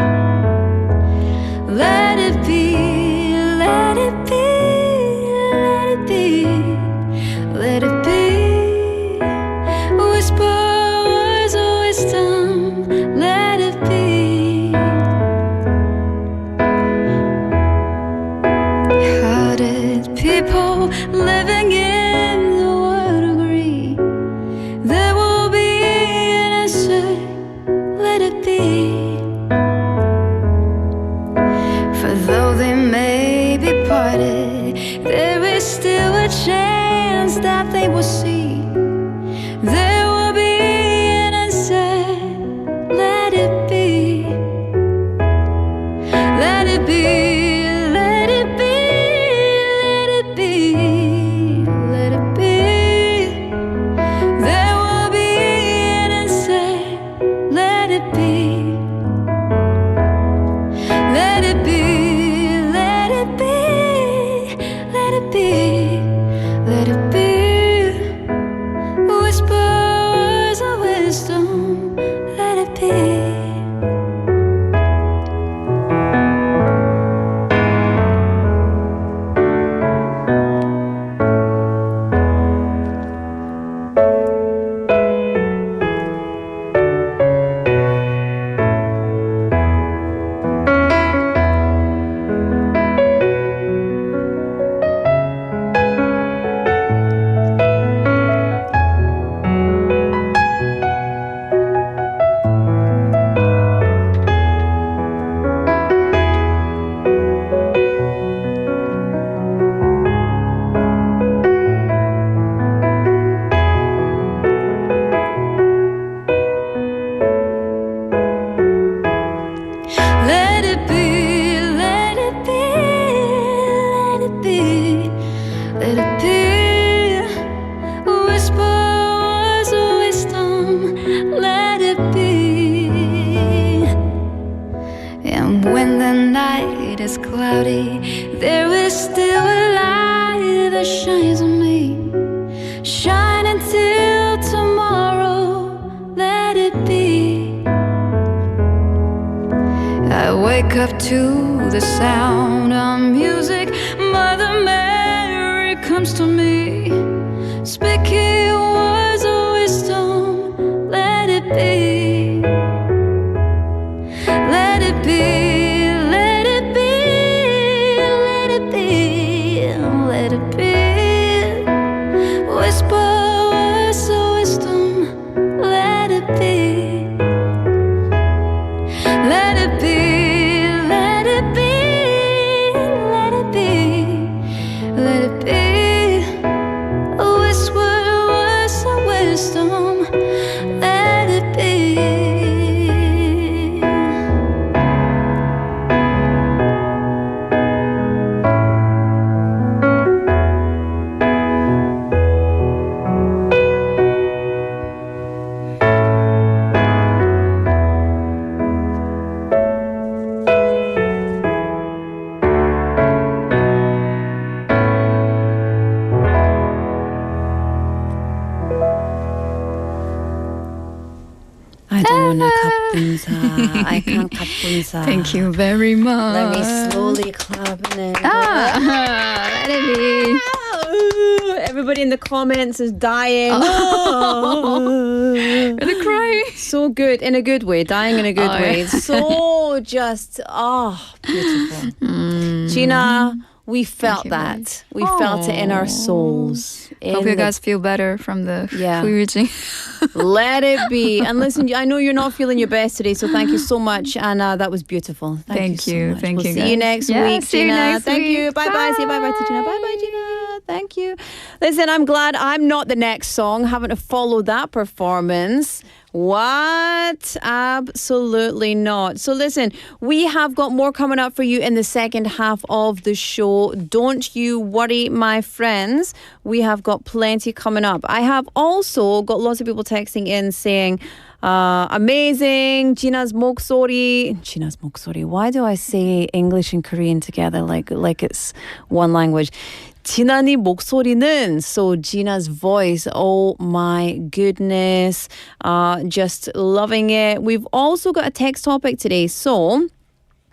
Let it be, let it be, let it be, let it be. Whisper words of wisdom, let it be. How did people is cloudy, there is still a light that shines on me. Shine until tomorrow, let it be. I wake up to the sound of music. Mother Mary comes to me, speaking words of wisdom. Let it be. Let it be. Let it be. Let it be. Let it be. Whisper words of wisdom. Let it be. Let it be. Let it be. Let it be. Let it be. Whisper words of wisdom. Let it be. I don't want to kappunsa. I can't kappunsa. Thank you very much. Let me slowly clap and then. Let it be. Ooh, everybody in the comments is dying. Gonna cry. So good, in a good way. Dying in a good way. Yeah. So just, beautiful. Gina, we felt you, that. We felt it in our souls. Hope you guys feel better from the Yeah. 후유증. Let it be. And listen, I know you're not feeling your best today, so thank you so much. And that was beautiful. Thank you. you. So much. Thank we'll you, see you guys. next Yeah, week, see you Gina. next Thank you. week. Bye-bye. Say bye-bye to Gina. Bye-bye, Gina. Thank you. Listen, I'm glad I'm not the next song, having to follow that performance. What? Absolutely not. So listen, we have got more coming up for you in the second half of the show. Don't you worry, my friends. We have got plenty coming up. I have also got lots of people texting in saying, amazing, Gina's 목소리. Gina's 목소리. Why do I say English and Korean together like it's one language? 지나니 목소리는, so Gina's voice, oh my goodness, just loving it. We've also got a text topic today, so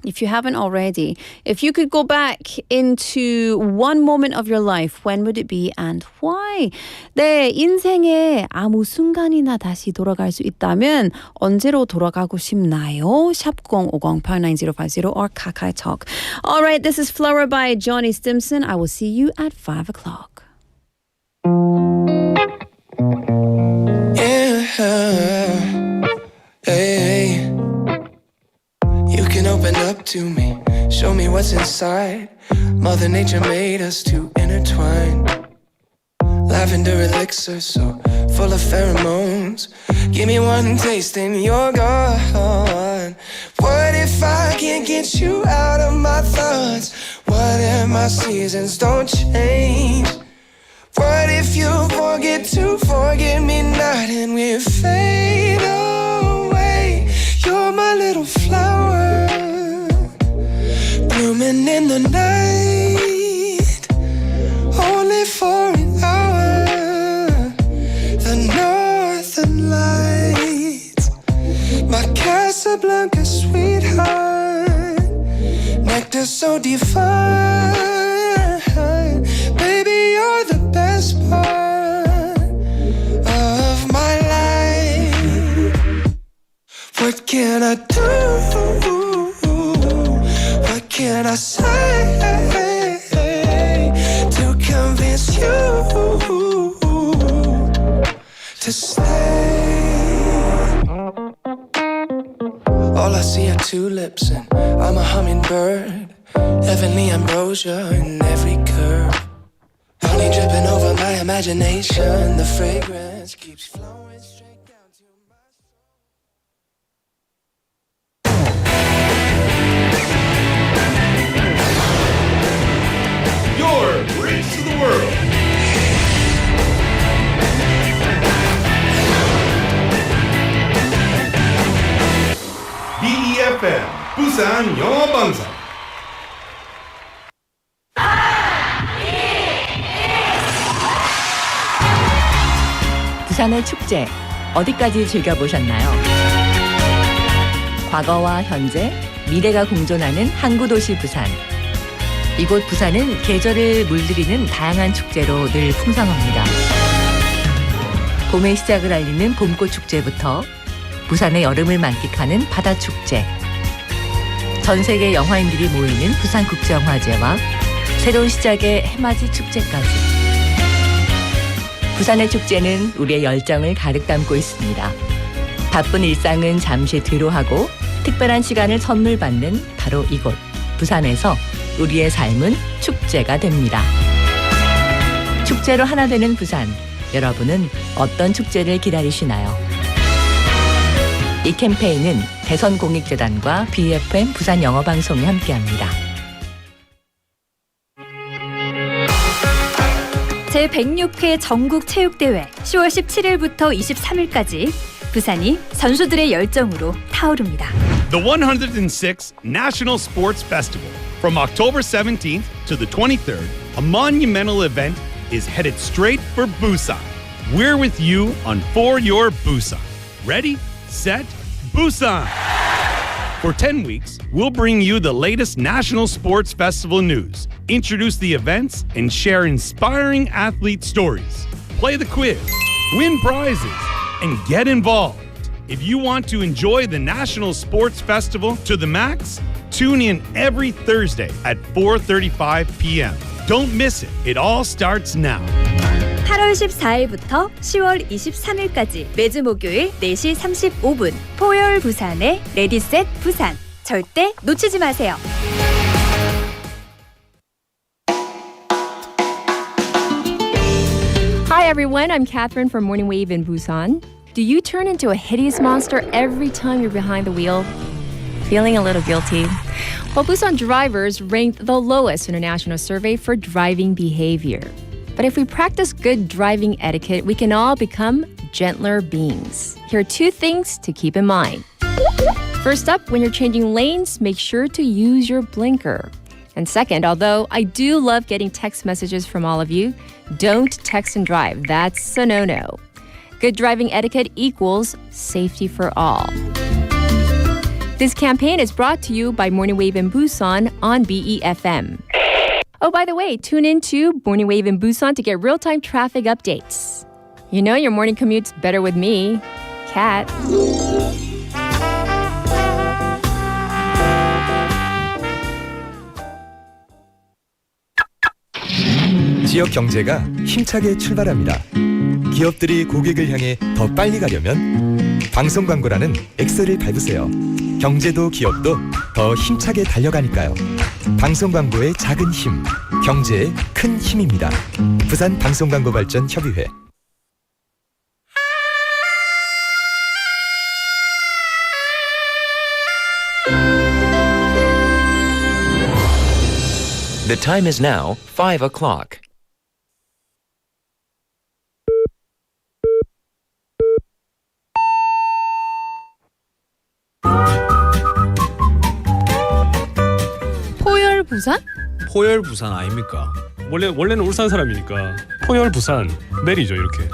if you haven't already, if you could go back into one moment of your life, when would it be and why? 네, 인생에 아무 순간이나 다시 돌아갈 수 있다면 언제로 돌아가고 싶나요? 샵 050-89050 or KakaoTalk. All right, this is Flower by Johnny Stimson. I will see you at 5 o'clock. Yeah. Hey. You can open up to me, show me what's inside. Mother Nature made us to intertwine. Lavender elixir, so full of pheromones. Give me one taste and you're gone. What if I can't get you out of my thoughts? What if my seasons don't change? What if you forget to forget me not and we fade away? You're my little flower, blooming in the night, only for an hour. The northern lights, my Casablanca sweetheart, nectar so divine. Baby, you're the best part of my life. What can I do? What can I say to convince you to stay? All I see are tulips and I'm a hummingbird. Heavenly ambrosia in every curve. Honey dripping over my imagination. The fragrance keeps flowing straight down to my Your Bridge to the World. BEFM, Busan 영어방송. 부산의 축제 어디까지 즐겨보셨나요? 과거와 현재, 미래가 공존하는 항구 도시 부산. 이곳 부산은 계절을 물들이는 다양한 축제로 늘 풍성합니다. 봄의 시작을 알리는 봄꽃 축제부터 부산의 여름을 만끽하는 바다 축제, 전 세계 영화인들이 모이는 부산국제영화제와 새로운 시작의 해맞이 축제까지. 부산의 축제는 우리의 열정을 가득 담고 있습니다. 바쁜 일상은 잠시 뒤로 하고 특별한 시간을 선물 받는 바로 이곳 부산에서 우리의 삶은 축제가 됩니다. 축제로 하나 되는 부산. 여러분은 어떤 축제를 기다리시나요? 이 캠페인은 대선공익재단과 BFM 부산영어방송이 함께합니다. 제106회 전국체육대회 10월 17일부터 23일까지 부산이 선수들의 열정으로 타오릅니다. The 106th National Sports Festival. From October 17th to the 23rd, a monumental event is headed straight for Busan. We're with you on For Your Busan. Ready, set, Busan! For 10 weeks, we'll bring you the latest National Sports Festival news, introduce the events, and share inspiring athlete stories. Play the quiz, win prizes, and get involved. If you want to enjoy the National Sports Festival to the max, tune in every Thursday at 4:35 p.m. Don't miss it. It all starts now. 8월 14일부터 10월 23일까지 매주 목요일 4시 35분 포열 부산의 레디셋 부산. 절대 놓치지 마세요. Hi everyone, I'm Catherine from Morning Wave in Busan. Do you turn into a hideous monster every time you're behind the wheel? Feeling a little guilty? Well, Busan drivers ranked the lowest in a national survey for driving behavior. But if we practice good driving etiquette, we can all become gentler beings. Here are 2 things to keep in mind. First up, when you're changing lanes, make sure to use your blinker. And second, although I do love getting text messages from all of you, don't text and drive. That's a no-no. Good driving etiquette equals safety for all. This campaign is brought to you by Morning Wave in Busan on BEFM. Oh, by the way, tune in to Morning Wave in Busan to get real-time traffic updates. You know your morning commute's better with me, Kat. 지역 경제가 힘차게 출발합니다. 기업들이 고객을 향해 더 빨리 가려면 방송 광고라는 엑셀을 밟으세요. 경제도 기업도 더 힘차게 달려가니까요. 방송 광고의 작은 힘, 경제의 큰 힘입니다. 부산 방송광고발전협의회. The time is now 5 o'clock. 포열 부산? 포열 부산 아닙니까? 원래는 울산 사람이니까 포열 부산 내리죠 이렇게.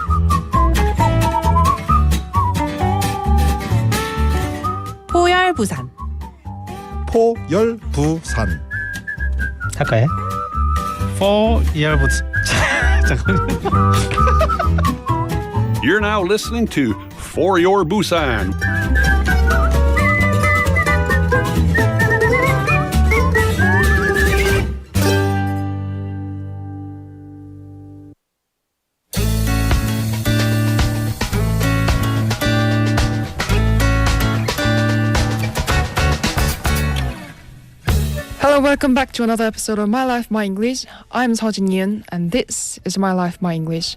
포열 부산. 포열 부산. 할까요? 포열 부산. 잠깐만요. You're now listening to For Your Busan. Hello, welcome back to another episode of My Life, My English. I'm Seojin Yoon, and this is My Life, My English.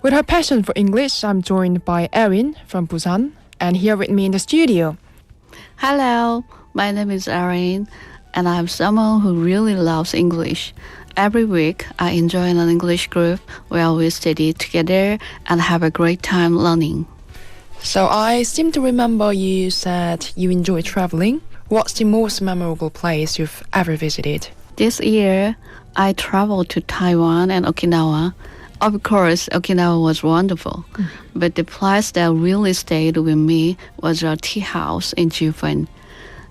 With her passion for English, I'm joined by Erin from Busan, and here with me in the studio. Hello, my name is Erin, and I'm someone who really loves English. Every week, I join an English group where we study together and have a great time learning. So I seem to remember you said you enjoy traveling. What's the most memorable place you've ever visited? This year, I traveled to Taiwan and Okinawa. Of course, Okinawa was wonderful, but the place that really stayed with me was a tea house in Busan.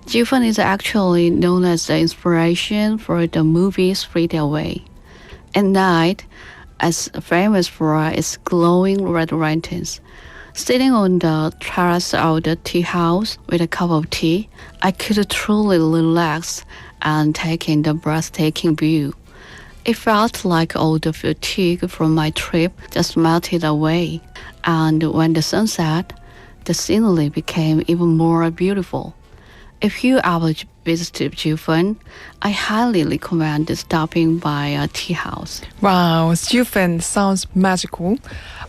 Busan is actually known as the inspiration for the movie Spirited Away. At night, as famous for its glowing red lanterns. Sitting on the terrace of the tea house with a cup of tea, I could truly relax and take in the breathtaking view. It felt like all the fatigue from my trip just melted away, and when the sun set, the scenery became even more beautiful. If you ever visit Busan, I highly recommend stopping by a tea house. Wow, Busan sounds magical.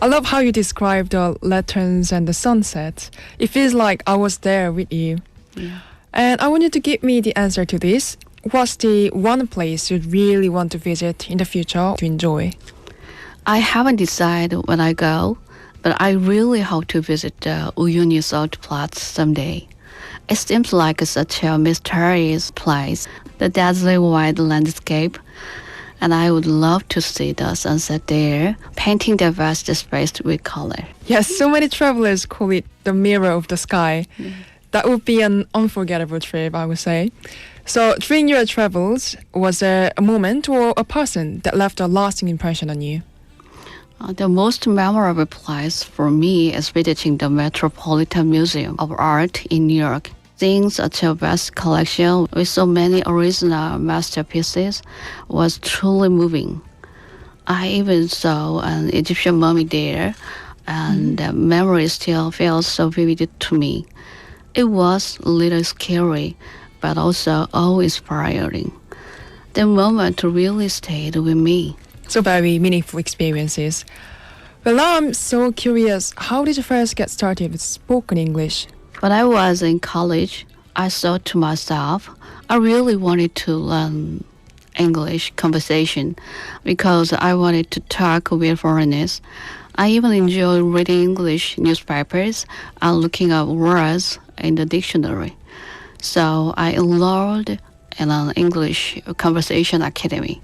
I love how you describe the lanterns and the sunset. It feels like I was there with you. Yeah. And I want you to give me the answer to this. What's the one place you'd really want to visit in the future to enjoy? I haven't decided when I go, but I really hope to visit the Uyuni Salt Flats someday. It seems like such a mysterious place, the dazzling white landscape, and I would love to see the sunset there, painting the vast space with color. Yes, so many travelers call it the mirror of the sky. That would be an unforgettable trip, I would say. So, during your travels, was there a moment or a person that left a lasting impression on you? The most memorable place for me is visiting the Metropolitan Museum of Art in New York. Seeing such a vast collection with so many original masterpieces was truly moving. I even saw an Egyptian mummy there, and the memory still feels so vivid to me. It was a little scary, but also awe-inspiring. The moment really stayed with me. So very meaningful experiences. Well, now I'm so curious, how did you first get started with spoken English? When I was in college, I thought to myself, I really wanted to learn English conversation because I wanted to talk with foreigners. I even enjoyed reading English newspapers and looking up words in the dictionary. So I enrolled in an English conversation academy.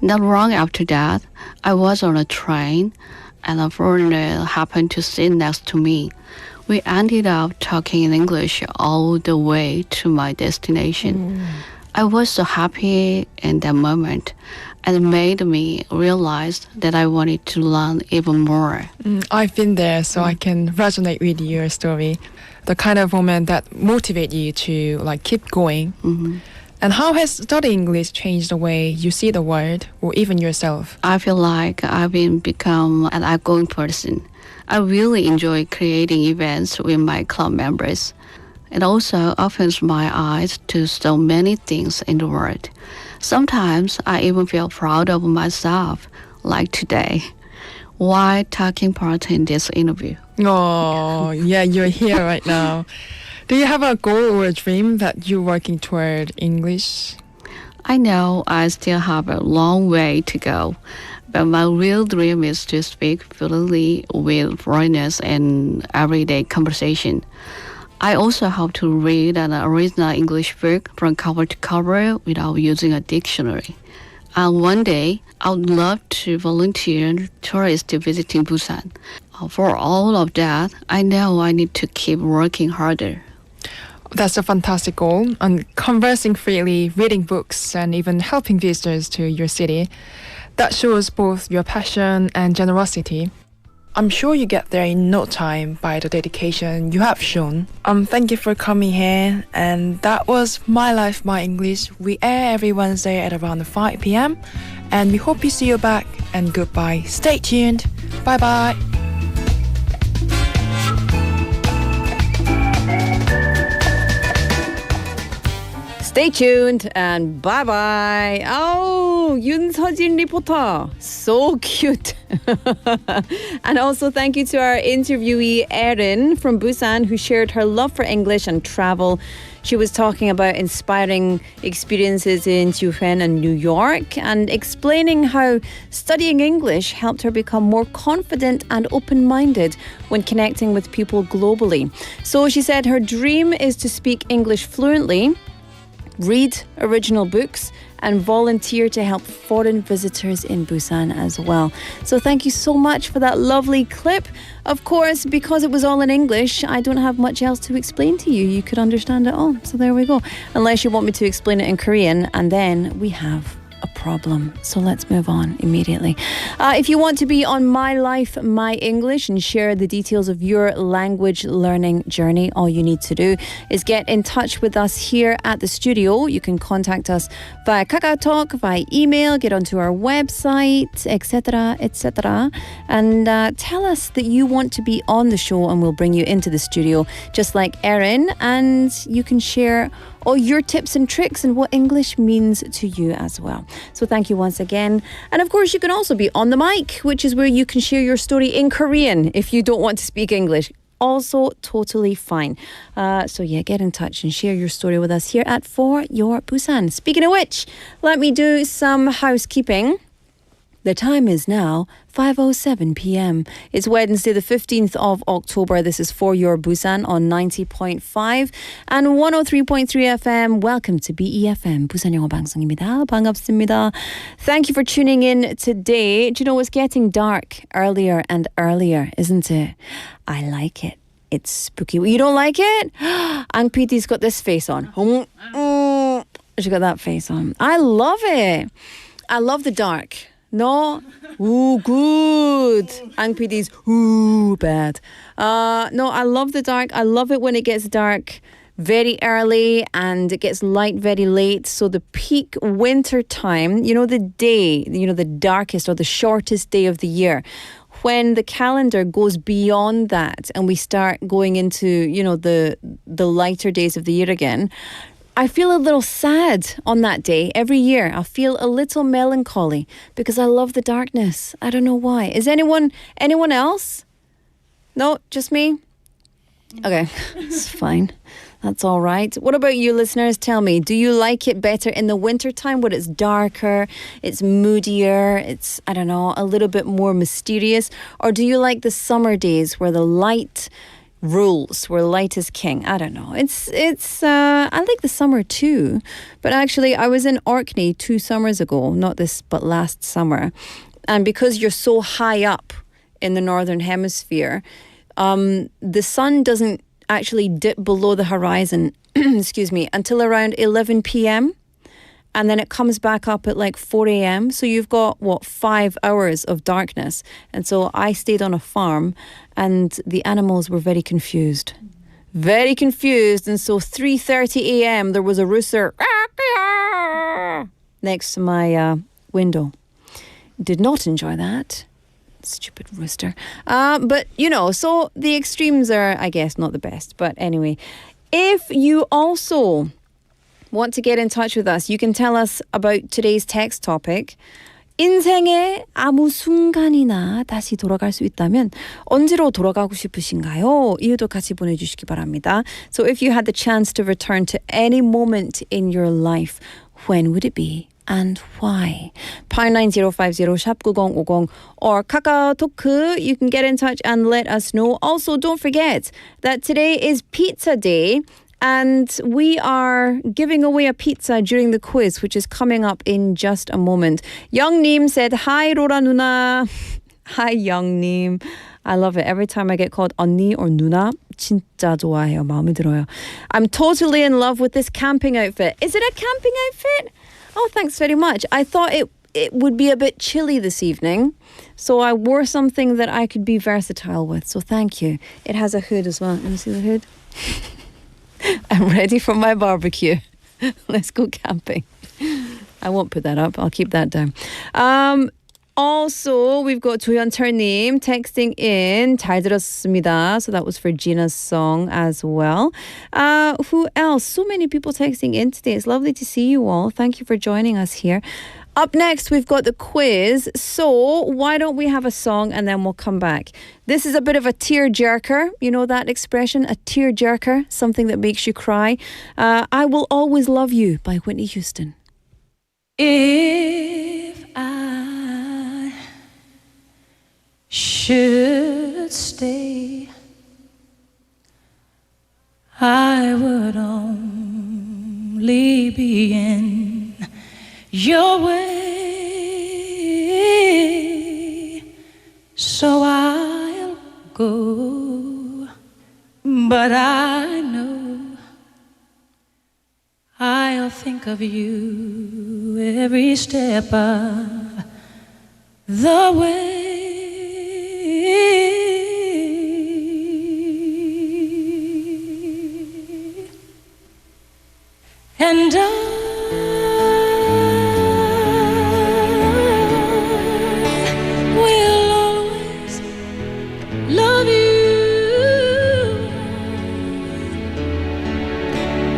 Not long after that, I was on a train and a foreigner happened to sit next to me. We ended up talking in English all the way to my destination. I was so happy in that moment, and it made me realize that I wanted to learn even more. I've been there, so I can resonate with your story. The kind of moment that motivate you to keep going. And how has studying English changed the way you see the world or even yourself? I feel like I've become an outgoing person. I really enjoy creating events with my club members. It also opens my eyes to so many things in the world. Sometimes I even feel proud of myself, like today, while taking part in this interview. Oh, yeah, you're here right now. Do you have a goal or a dream that you're working toward English? I know I still have a long way to go, but my real dream is to speak fluently with foreigners in everyday conversation. I also hope to read an original English book from cover to cover without using a dictionary. And one day, I would love to volunteer tourists visiting Busan. For all of that, I know I need to keep working harder. That's a fantastic goal. And conversing freely, reading books, and even helping visitors to your city. That shows both your passion and generosity. I'm sure you get there in no time by the dedication you have shown. Thank you for coming here. And that was My Life, My English. We air every Wednesday at around 5 p.m. And we hope you see you back. And goodbye. Stay tuned. Bye-bye. Stay tuned and bye-bye. Oh, 윤서진 reporter. So cute. And also thank you to our interviewee Erin from Busan who shared her love for English and travel. She was talking about inspiring experiences in Busan and New York and explaining how studying English helped her become more confident and open-minded when connecting with people globally. So she said her dream is to speak English fluently, read original books, and volunteer to help foreign visitors in Busan as well. So thank you so much for that lovely clip. Of course, because it was all in English, I don't have much else to explain to you. You could understand it all. So there we go. Unless you want me to explain it in Korean, and then we have a problem. So let's move on immediately. If you want to be on My Life, My English and share the details of your language learning journey, all you need to do is get in touch with us here at the studio. You can contact us via KakaoTalk, via email, get onto our website, etc., etc. And tell us that you want to be on the show and we'll bring you into the studio just like Erin, and you can share all your tips and tricks and what English means to you as well. So thank you once again. And of course, you can also be on the mic, which is where you can share your story in Korean if you don't want to speak English. Also totally fine. So yeah, get in touch and share your story with us here at For Your Busan. Speaking of which, let me do some housekeeping. The time is now 5:07 p.m. It's Wednesday, the 15th of October. This is For Your Busan on 90.5 and 103.3 FM. Welcome to BEFM, 부산영어방송입니다. 반갑습니다. Thank you for tuning in today. Do you know it's getting dark earlier and earlier, isn't it? I like it. It's spooky. You don't like it? Ang PT's got this face on. She got that face on. I love it. I love the dark. No, ooh, good. Ang PD's, ooh, bad. No, I love the dark. I love it when it gets dark very early and it gets light very late. So the peak winter time, you know, the day, you know, the darkest or the shortest day of the year, when the calendar goes beyond that and we start going into, you know, the lighter days of the year again, I feel a little sad on that day every year. I feel a little melancholy because I love the darkness. I don't know why. Is anyone else? No, just me? Okay, it's fine. That's all right. What about you listeners? Tell me, do you like it better in the wintertime where it's darker, it's moodier, it's, I don't know, a little bit more mysterious? Or do you like the summer days where the light rules, where light is king? I don't know. I like the summer too. But actually, I was in Orkney 2 summers ago, not this, but last summer. And because you're so high up in the northern hemisphere, the sun doesn't actually dip below the horizon, excuse me, until around 11 p.m. And then it comes back up at like 4 a.m. So you've got, 5 hours of darkness. And so I stayed on a farm and the animals were very confused. Very confused. And so 3:30 a.m. there was a rooster next to my window. Did not enjoy that. Stupid rooster. But, you know, so the extremes are, I guess, not the best. But anyway, if you also want to get in touch with us, you can tell us about today's text topic. 인생의 아무 순간이나 다시 돌아갈 수 있다면 언제로 돌아가고 싶으신가요? 이유도 같이 보내주시기 바랍니다. So if you had the chance to return to any moment in your life, when would it be? And why? Pound 9050 샵 9050 or KakaoTalk. You can get in touch and let us know. Also, don't forget that today is Pizza Day. And we are giving away a pizza during the quiz, which is coming up in just a moment. Youngnim said, hi, Rora Nuna. Hi, Youngnim. I love it. Every time I get called 언니 or 누나, 진짜 좋아해요. 마음에 들어요. I'm totally in love with this camping outfit. Is it a camping outfit? Oh, thanks very much. I thought it would be a bit chilly this evening, so I wore something that I could be versatile with. So thank you. It has a hood as well. Let me see the hood. I'm ready for my barbecue. Let's go camping. I won't put that up. I'll keep that down. Also, we've got 조현철님 texting in. 잘 들었습니다. So that was for Gina's song as well. Who else? So many people texting in today. It's lovely to see you all. Thank you for joining us here. Up next, we've got the quiz. So why don't we have a song and then we'll come back. This is a bit of a tear-jerker. You know that expression? A tear-jerker. Something that makes you cry. I Will Always Love You by Whitney Houston. If I should stay, I would only be in your way, so I'll go. But I know I'll think of you every step of the way. And I will always love you.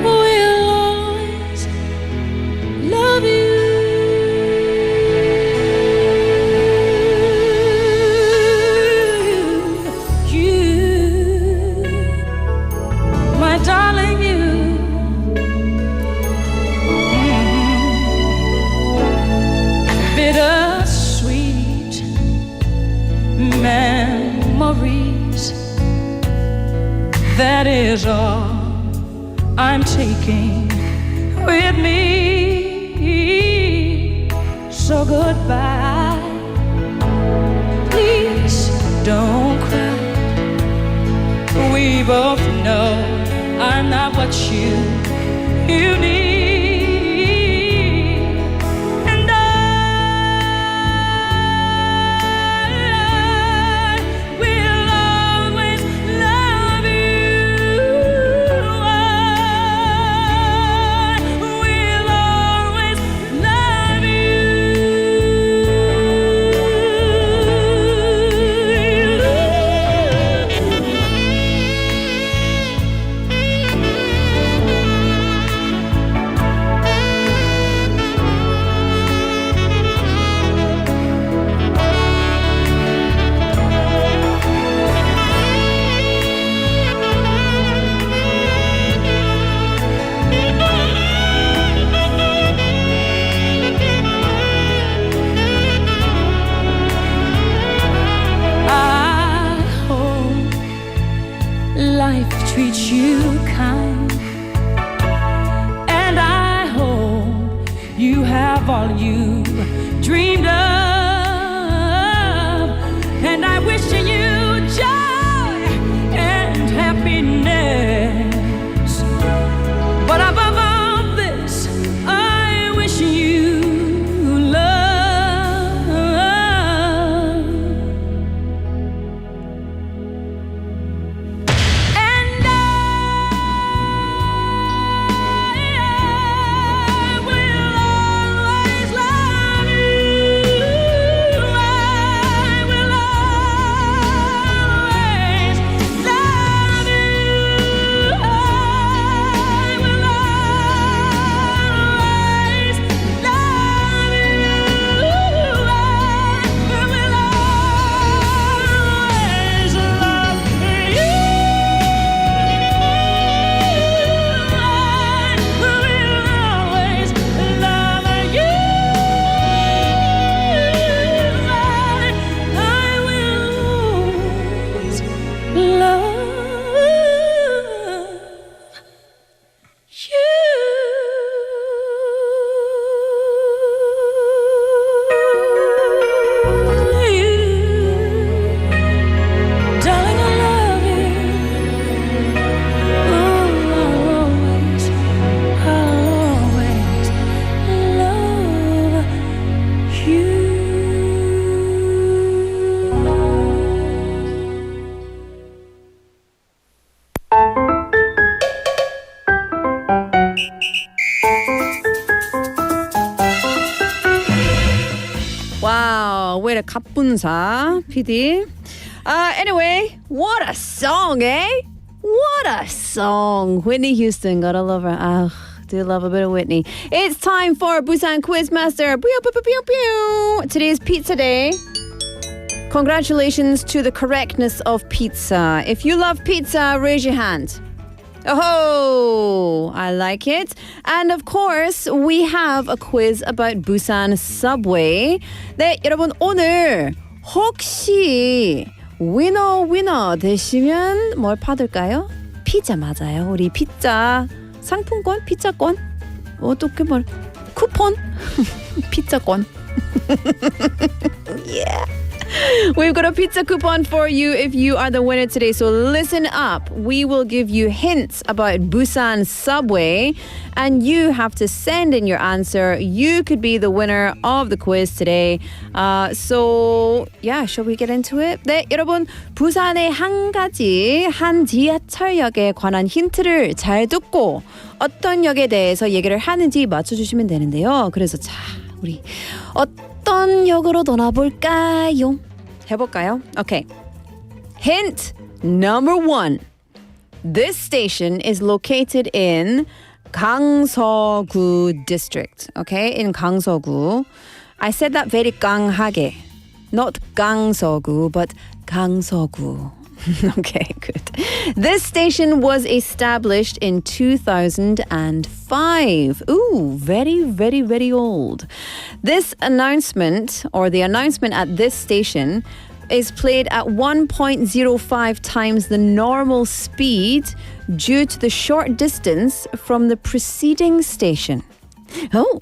Will always love you. You, my darling, you. Bittersweet memories. That is all I'm taking with me. So goodbye. Please don't cry. We both know I'm not what you need. Treat you kind, and I hope you have all you dreamed of, and I wish you joy and happiness. But above all this, I wish you love. Wow, way to 갑분사, PD. Anyway, what a song, eh? What a song. Whitney Houston, gotta love her. Do love a bit of Whitney. It's time for Busan Quiz Master. Pew, pew, pew, pew, pew. Today's pizza day. Congratulations to the correctness of pizza. If you love pizza, raise your hand. Oh, I like it. And of course, we have a quiz about Busan subway. 네, 여러분 오늘 혹시 위너 되시면 뭘 받을까요? 피자 맞아요. 우리 피자 상품권, 피자권 어떻게 말? 쿠폰? 피자권. Yeah. We've got a pizza coupon for you if you are the winner today. So listen up. We will give you hints about Busan subway and you have to send in your answer. You could be the winner of the quiz today. So yeah, shall we get into it? 네, 여러분 부산의 한 지하철역에 관한 힌트를 잘 듣고 어떤 역에 대해서 얘기를 하는지 맞춰주시면 되는데요. 그래서 자, 우리 어떤 역으로 떠나볼까요? 해볼까요? Okay. Hint number 1. This station is located in 강서구 district. Okay, in 강서구. I said that very 강하게. Not 강서구, but 강서구. Okay, good. This station was established in 2005. Ooh, very, very, very old. This announcement, or the announcement at this station, is played at 1.05 times the normal speed due to the short distance from the preceding station. Oh,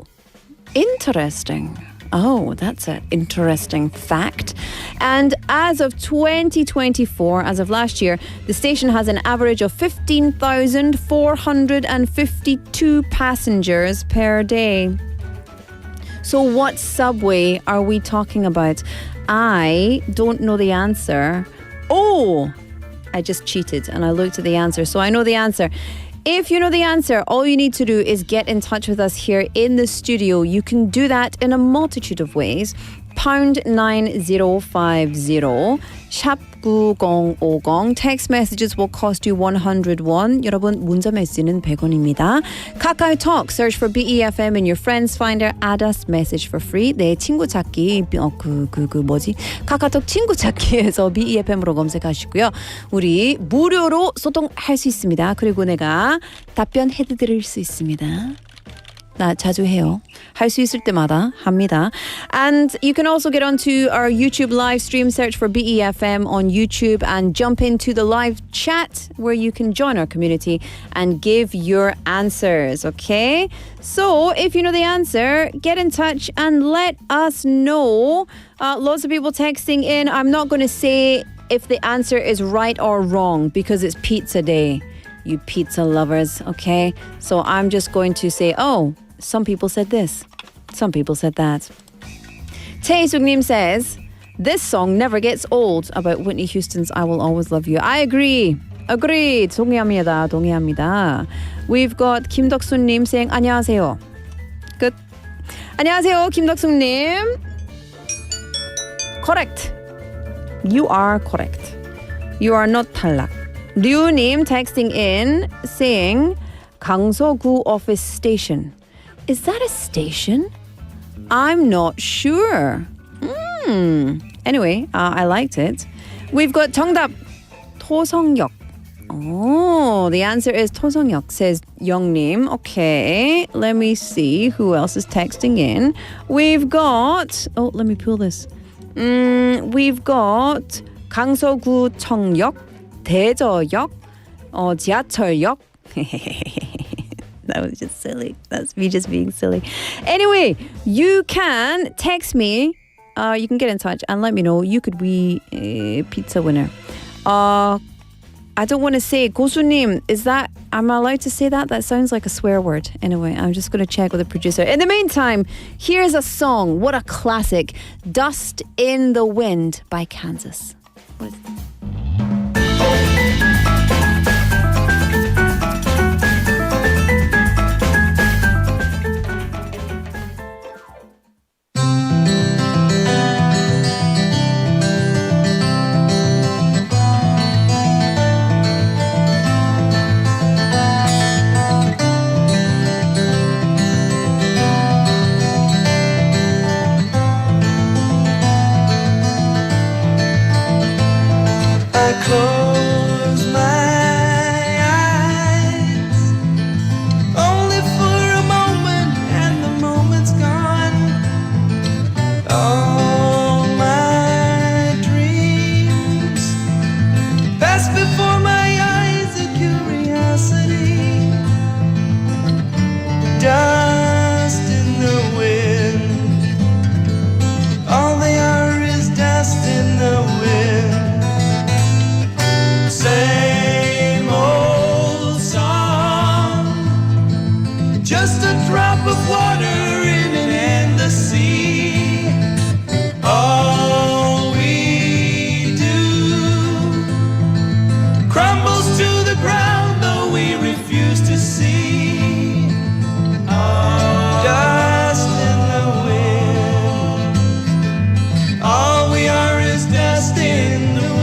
interesting. Oh, that's an interesting fact. And as of 2024, as of last year, the station has an average of 15,452 passengers per day. So what subway are we talking about? I don't know the answer. Oh, I just cheated and I looked at the answer. So I know the answer. If you know the answer, all you need to do is get in touch with us here in the studio. You can do that in a multitude of ways. pound 9050 샵 9050 text messages will cost you 100 won. 여러분 문자 메시지는 100원입니다. 카카오톡 search for BEFM in your friends finder, add us message for free. 내 친구 찾기 뭐지? 카카오톡 친구 찾기에서 BEFM으로 검색하시고요. 우리 무료로 소통할 수 있습니다. 그리고 내가 답변해 드릴 수 있습니다. 나 자주 해요. 할 수 있을 때마다 합니다. And you can also get onto our YouTube live stream, search for BEFM on YouTube and jump into the live chat where you can join our community and give your answers, okay? So if you know the answer, get in touch and let us know. Lots of people texting in. I'm not going to say if the answer is right or wrong because it's pizza day. You pizza lovers, okay? So I'm just going to say, oh, some people said this. Some people said that. Tae-suk-nim says, this song never gets old about Whitney Houston's I Will Always Love You. I agree. Agreed. 동의합니다. 동의합니다. We've got 김덕순님 saying, 안녕하세요. Good. 안녕하세요, 김덕순님. Correct. You are correct. You are not 탈락. 류님 texting in saying 강서구 office station. Is that a station? I'm not sure. Anyway, I liked it. We've got 정답 토성역. Oh, the answer is 토성역, says 영님. Okay, let me see who else is texting in. We've got, oh, let me pull this. We've got 강서구청역, 대저역, 지하철역. That was just silly. That's me just being silly. Anyway, you can text me. You can get in touch and let me know. You could be a pizza winner. I don't want to say 고수님. Is that? Am I allowed to say that? That sounds like a swear word. Anyway, I'm just going to check with the producer. In the meantime, here's a song. What a classic! "Dust in the Wind" by Kansas. What is it? just a drop of water in an endless sea. All we do crumbles to the ground, though we refuse to see. Dust in the wind. All we are is dust in the wind.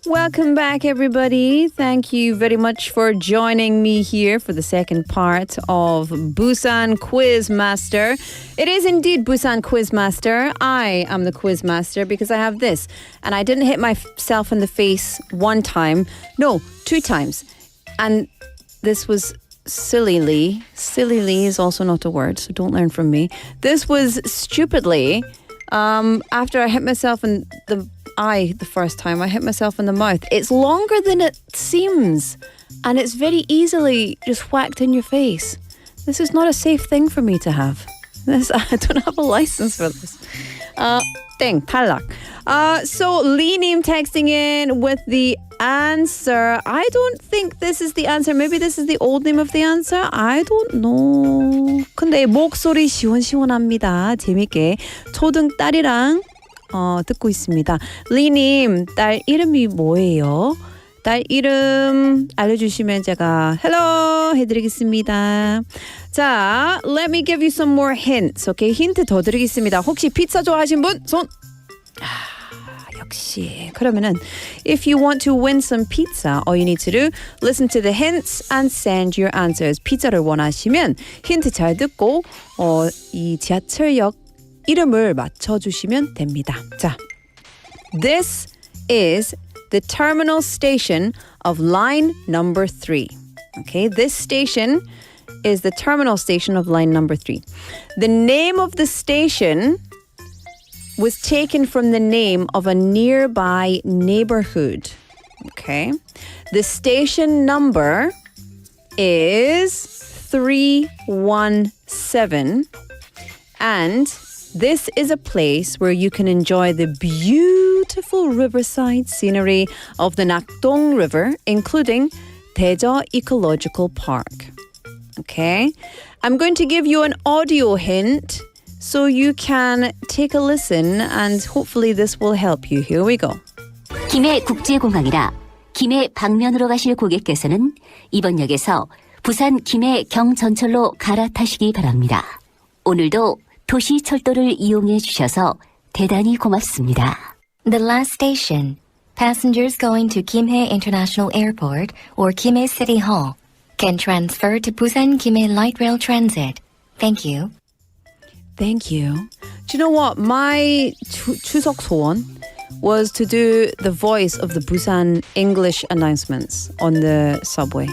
Welcome back, everybody. Thank you very much for joining me here for the second part of Busan Quiz Master. It is indeed Busan Quiz Master. I am the Quiz Master because I have this. And I didn't hit myself in the face one time. No, 2 times. And this was sillily. Sillily is also not a word, so don't learn from me. This was stupidly after I hit myself in the eye the first time. I hit myself in the mouth. It's longer than it seems, and it's very easily just whacked in your face. This is not a safe thing for me to have. I don't have a license for this. 땡, 탈락. So Lee-님 texting in with the answer. I don't think this is the answer. Maybe this is the old name of the answer. I don't know. 근데 목소리 시원시원합니다. 재밌게 초등딸이랑 듣고 있습니다. Lee-님, 딸 이름이 뭐예요? 딸 이름 알려주시면 제가 hello 해드리겠습니다. 자, let me give you some more hints. Okay, 힌트 더 드리겠습니다. 혹시 피자 좋아하신 분? 손. 역시. 그러면은 if you want to win some pizza, all you need to do, listen to the hints and send your answers. 피자를 원하시면 힌트 잘 듣고 이 지하철역 이름을 맞춰주시면 됩니다. 자, this is the terminal station of line number 3. Okay, this station is the terminal station of line number 3. The name of the station was taken from the name of a nearby neighborhood. Okay, the station number is 317, and this is a place where you can enjoy the beautiful riverside scenery of the Nakdong River, including Daejeon Ecological Park. Okay, I'm going to give you an audio hint so you can take a listen and hopefully this will help you. Here we go. 김해 국제공항이라 김해 방면으로 가실 고객께서는 이번 역에서 부산 김해 경전철로 갈아타시기 바랍니다. 오늘도 도시철도를 이용해 주셔서 대단히 고맙습니다. The last station. Passengers going to Kimhae International Airport or Kimhae City Hall can transfer to Busan Kimhae Light Rail Transit. Thank you. Thank you. Do you know what? My 추석 소원 was to do the voice of the Busan English announcements on the subway.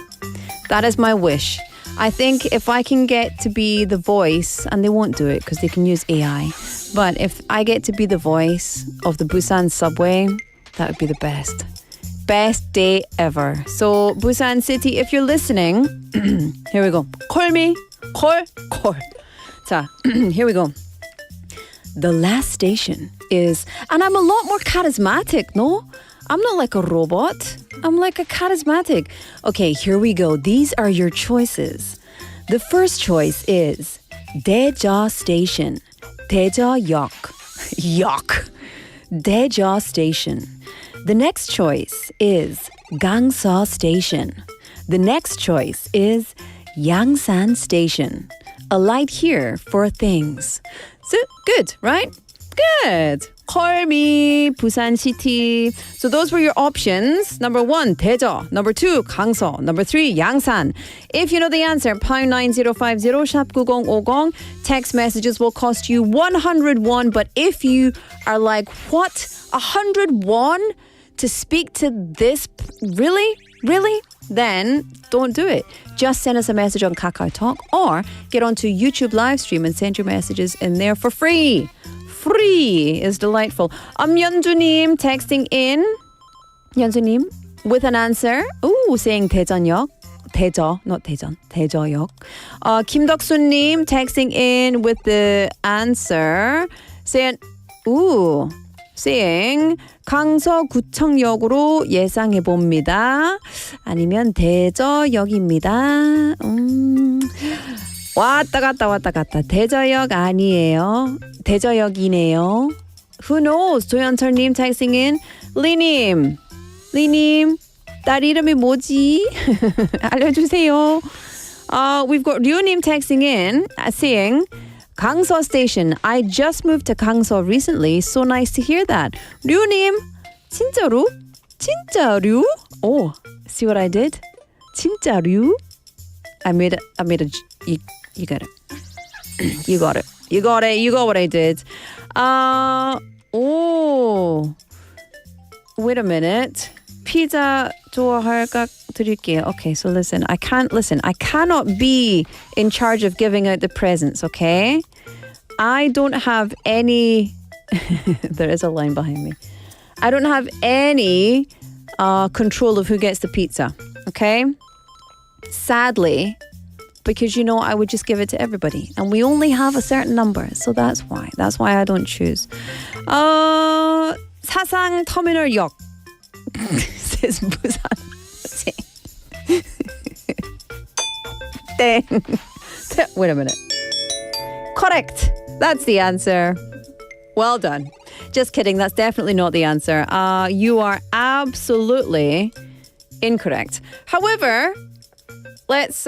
That is my wish. I think if I can get to be the voice, and they won't do it because they can use AI, but if I get to be the voice of the Busan subway, that would be the best. Best day ever. So Busan City, if you're listening, here we go. Call me. Call. 자, here we go. The last station is, and I'm a lot more charismatic, no? I'm not like a robot. I'm like a charismatic. Okay, here we go. These are your choices. The first choice is 대저 station. 대저역. 역. 대저 station. The next choice is Gangsa station. The next choice is Yangsan station. A light here for things. So good, right? Good. Call me, Busan City. So those were your options. Number 1, 대저. Number 2, 강서. Number 3, 양산. If you know the answer, pound 9050, shop 9050. Text messages will cost you 101. But if you are like, what? 101 to speak to this? Really? Really? Then don't do it. Just send us a message on Kakao Talk or get onto YouTube live stream and send your messages in there for free. Free is delightful. Yeonju님 texting in. Yeonju님 with an answer. Ooh, saying 대전역. 대저, not 대전. 대저역. 김덕수님 texting in with the answer. Saying 강서구청역으로 예상해봅니다. 아니면 대저역입니다. 왔다 갔다. 대저역 아니에요. 대저역이네요. Who knows? 조현철님 texting in. 리님, 딸 이름이 뭐지? 알려주세요. We've got 류님 texting in, saying, Gangso Station. I just moved to Gangso recently. So nice to hear that. 류님, 진짜로? 진짜류? Oh, see what I did? 진짜류? I made a. You got it. You got it. You got what I did. Wait a minute. 피자 좋아할까 드릴게요. Okay, so listen. I cannot be in charge of giving out the presents, okay? I don't have any... There is a line behind me. I don't have any control of who gets the pizza, okay? Sadly, because I would just give it to everybody. And we only have a certain number, so that's why. That's why I don't choose. 사상 터미널역. Says Busan. Wait a minute. Correct. That's the answer. Well done. Just kidding. That's definitely not the answer. You are absolutely incorrect. However, let's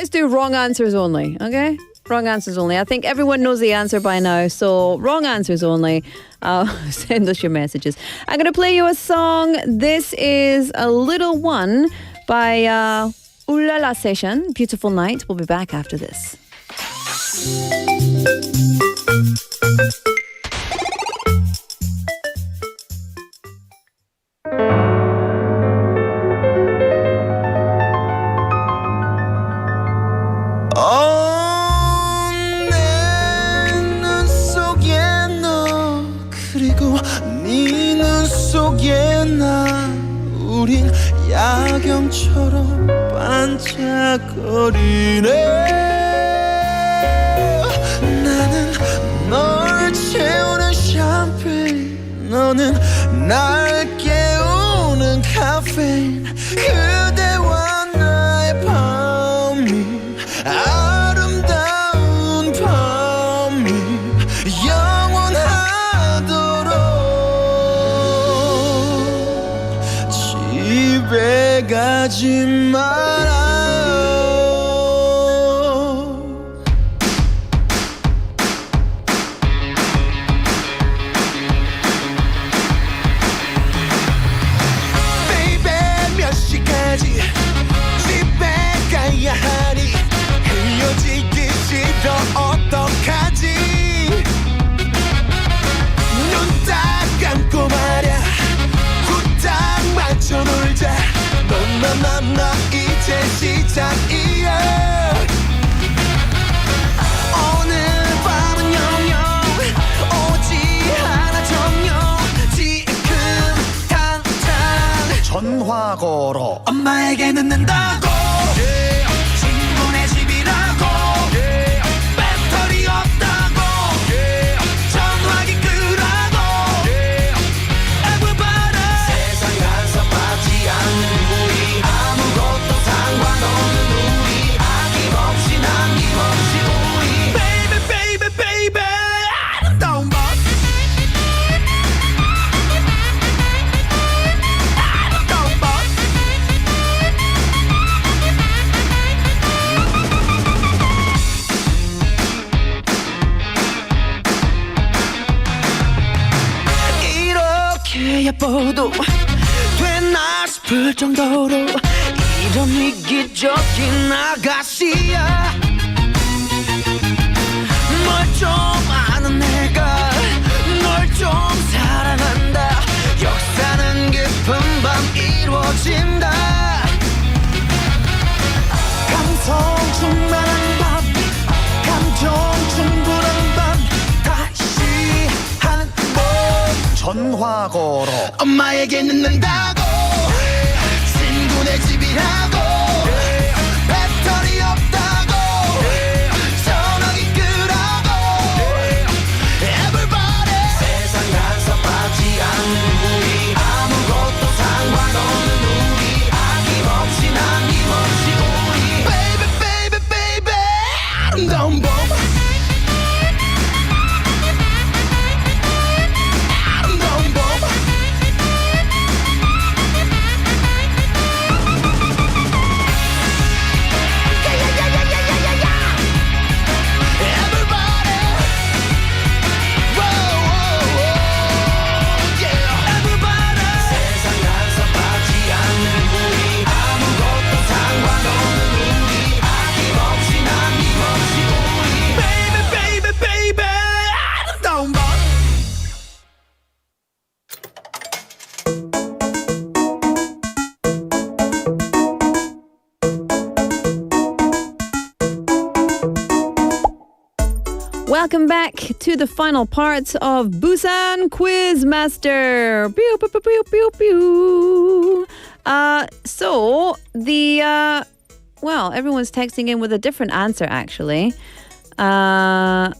do wrong answers only. Okay? Wrong answers only. I think everyone knows the answer by now, so wrong answers only. Send us your messages. I'm going to play you a song. This is a little one by Ulala Session. Beautiful Night. We'll be back after this. 우린 야경처럼 반짝거리네. 나는 널 채우는 샴페인, 너는 날 깨우는 카페인. 그대와 나의 밤이 아름다운 밤이 영원하도록. 집에 가지 말아요. 전화고로 엄마에게 늦는다고 친구네 집이라고 배터리 없다고 전화기 끄라고 Everybody 세상 간섭하지 않는 우리 아무것도 상관없는 우리 아낌없이 남김없이 우리 Baby baby baby 아름다운 밤 예뻐도 됐나 싶을 정도로 이런 이기적인 아가씨야 뭘 좀 아는 내가 널 좀 사랑한다 역사는 깊은 밤 이루어진다 감성 충만한 밤 감정 충분한 밤 다시 한번 전화고로 엄마에게 늦는다고 친구네 집이라고 배터리 없다고 전화기 끄라고 Everybody 세상 간섭하지 않는 우리 아무것도 상관없는 우리 아낌없이 남김없이 우리 Baby baby baby 아름다운 밤 Welcome back to the final part of Busan Quiz Master. Pew, pew, pew, pew, pew, pew. So everyone's texting in with a different answer actually. And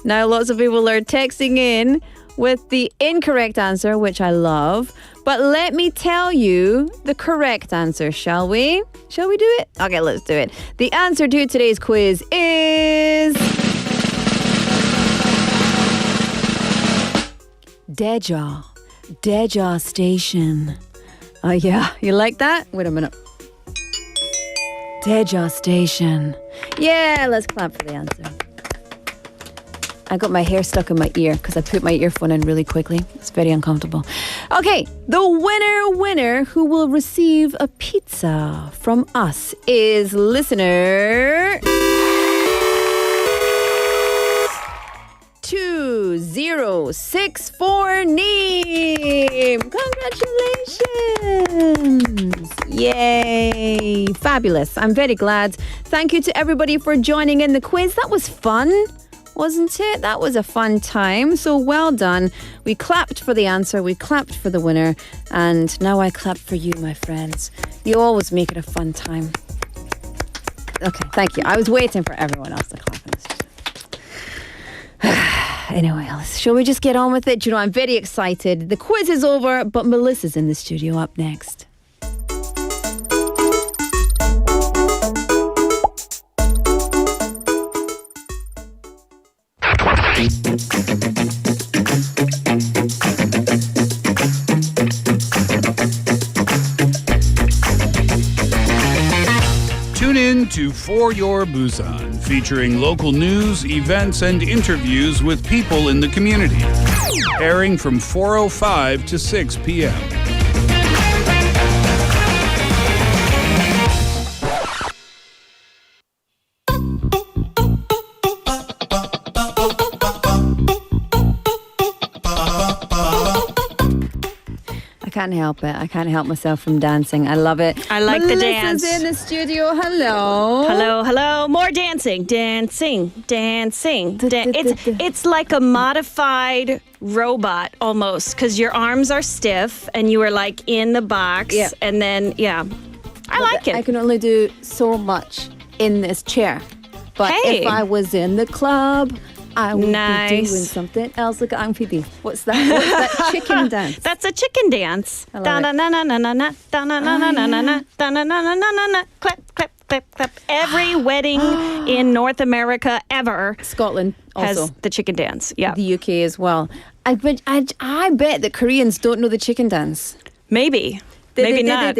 now lots of people are texting in with the incorrect answer, which I love. But let me tell you the correct answer, shall we? Shall we do it? Okay, let's do it. The answer to today's quiz is Daeja Station. Oh yeah, you like that? Wait a minute. Daeja Station. Yeah, let's clap for the answer. I got my hair stuck in my ear because I put my earphone in really quickly. It's very uncomfortable. Okay, the winner who will receive a pizza from us is listener 2064 name. Congratulations. Yay. Fabulous. I'm very glad. Thank you to everybody for joining in the quiz. That was fun. Wasn't it? That was a fun time. So well done. We clapped for the answer. We clapped for the winner. And now I clap for you, my friends. You always make it a fun time. Okay, thank you. I was waiting for everyone else to clap. Anyway, shall we just get on with it? Do you know, I'm very excited. The quiz is over, but Melissa's in the studio up next. Tune in to For Your Busan, featuring local news, events, and interviews with people in the community. Airing from 4:05 to 6 p.m. can't help it. I can't help myself from dancing. I love it. I like the dance. Melissa's in the studio. Hello. Hello. More dancing. It's like a modified robot almost because your arms are stiff and you are like in the box. Yeah. And then, I like it. I can only do so much in this chair. But Hey. if I was in the club, I would be Nice. doing something else. Look at Ang PD. What's that? What's that chicken dance? That's a chicken dance. I love it. Clap, clap, clap, clap. Every wedding in North America ever Scotland has also. the chicken dance. Yeah. The UK as well. I bet that Koreans don't know the chicken dance. Maybe. Maybe not.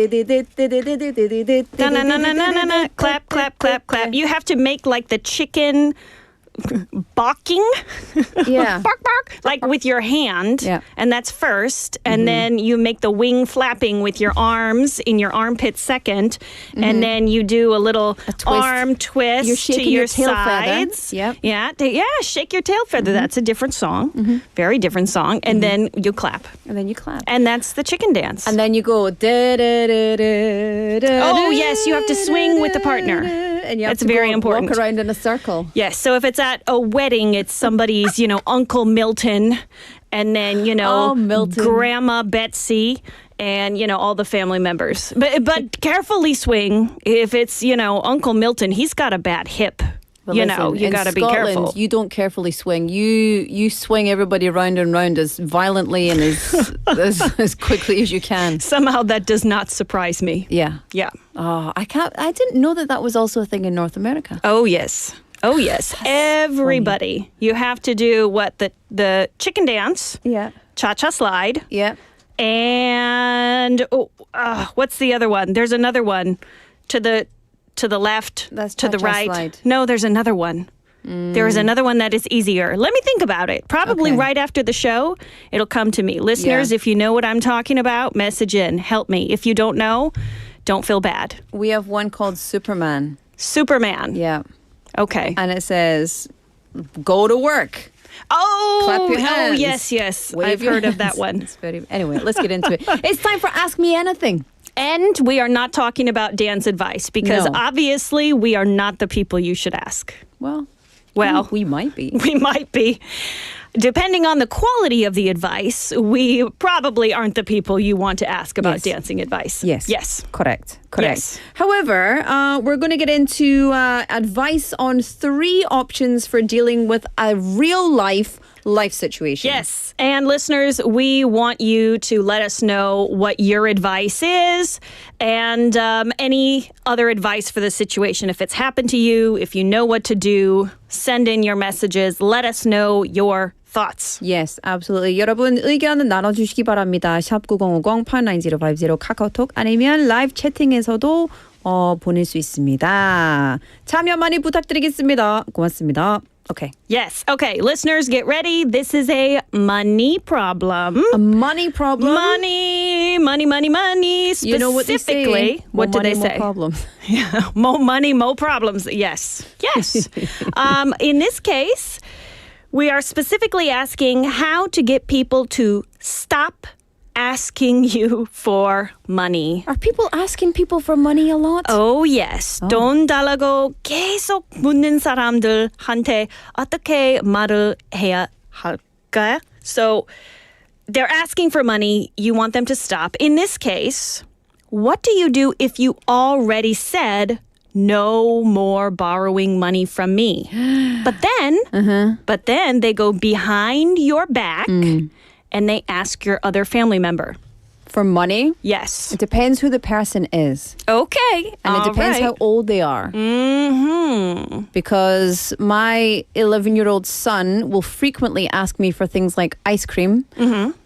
Clap, clap, clap, clap. You have to make like the chicken barking. Yeah. Bark, bark. Like with your hand. Yeah. And that's first. And then you make the wing flapping with your arms in your armpit second. And then you do a little arm twist You're to shaking your your tail feather. sides. Yep. Yeah. Shake your tail feather. That's a different song. Very different song. And then you clap. And then you clap. And that's the chicken dance. And then you go. Oh, yes, you have to swing with the partner. And you have That's to very go important. walk around in a circle. Yes, so if it's at a wedding, it's somebody's, Uncle Milton, and then, Oh, Milton. Grandma Betsy, and, all the family members. But carefully swing. If it's, Uncle Milton, he's got a bad hip. But you listen, got to in be Scotland, careful. You don't carefully swing. You swing everybody round and round as violently and as quickly as you can. Somehow that does not surprise me. Yeah. Yeah. Oh, I didn't know that was also a thing in North America. Oh, yes. Oh, yes. Everybody. You have to do what? The chicken dance. Yeah. Cha-cha slide. Yeah. And what's the other one? There's another one to the left, That's to the cha-cha right. slide. No, there's another one. There is another one that is easier. Let me think about it. Probably Okay. right after the show, it'll come to me. Listeners, if you know what I'm talking about, message in. Help me. If you don't know, don't feel bad. We have one called Superman. Superman. Yeah. Okay. And it says, go to work. Oh, Clap your hands. yes. Wave I've your heard of hands. that one. Anyway, let's get into it. It's time for Ask Me Anything. And we are not talking about dance advice because No. obviously we are not the people you should ask. Well, we might be. We might be. Depending on the quality of the advice, we probably aren't the people you want to ask about dancing advice. Yes. Correct. Yes. However, we're going to get into advice on 3 options for dealing with a real life situation. Yes. And listeners, we want you to let us know what your advice is and any other advice for the situation. If it's happened to you, if you know what to do, send in your messages. Let us know your thoughts. Yes, absolutely. 여러분 의견 나눠주시기 바랍니다. 샵 9050 899050 카카오톡 아니면 라이브 채팅에서도 보낼 수 있습니다. 참여 많이 부탁드리겠습니다. 고맙습니다. Okay. Yes. Okay. Listeners, get ready. This is a money problem. A money problem? Money. Specifically, You know what they say? What do they more say? problems. Yeah. More money, more problems. Yes. In this case, we are specifically asking how to get people to stop asking you for money. Are people asking people for money a lot? Oh, yes. 돈 달라고 계속 묻는 사람들한테 어떻게 말을 해야 할까? So they're asking for money. You want them to stop. In this case, what do you do if you already said no more borrowing money from me? But then they go behind your back and they ask your other family member. For money? Yes. It depends who the person is. Okay. And it depends how old they are. Mm-hmm. Because my 11-year-old son will frequently ask me for things like ice cream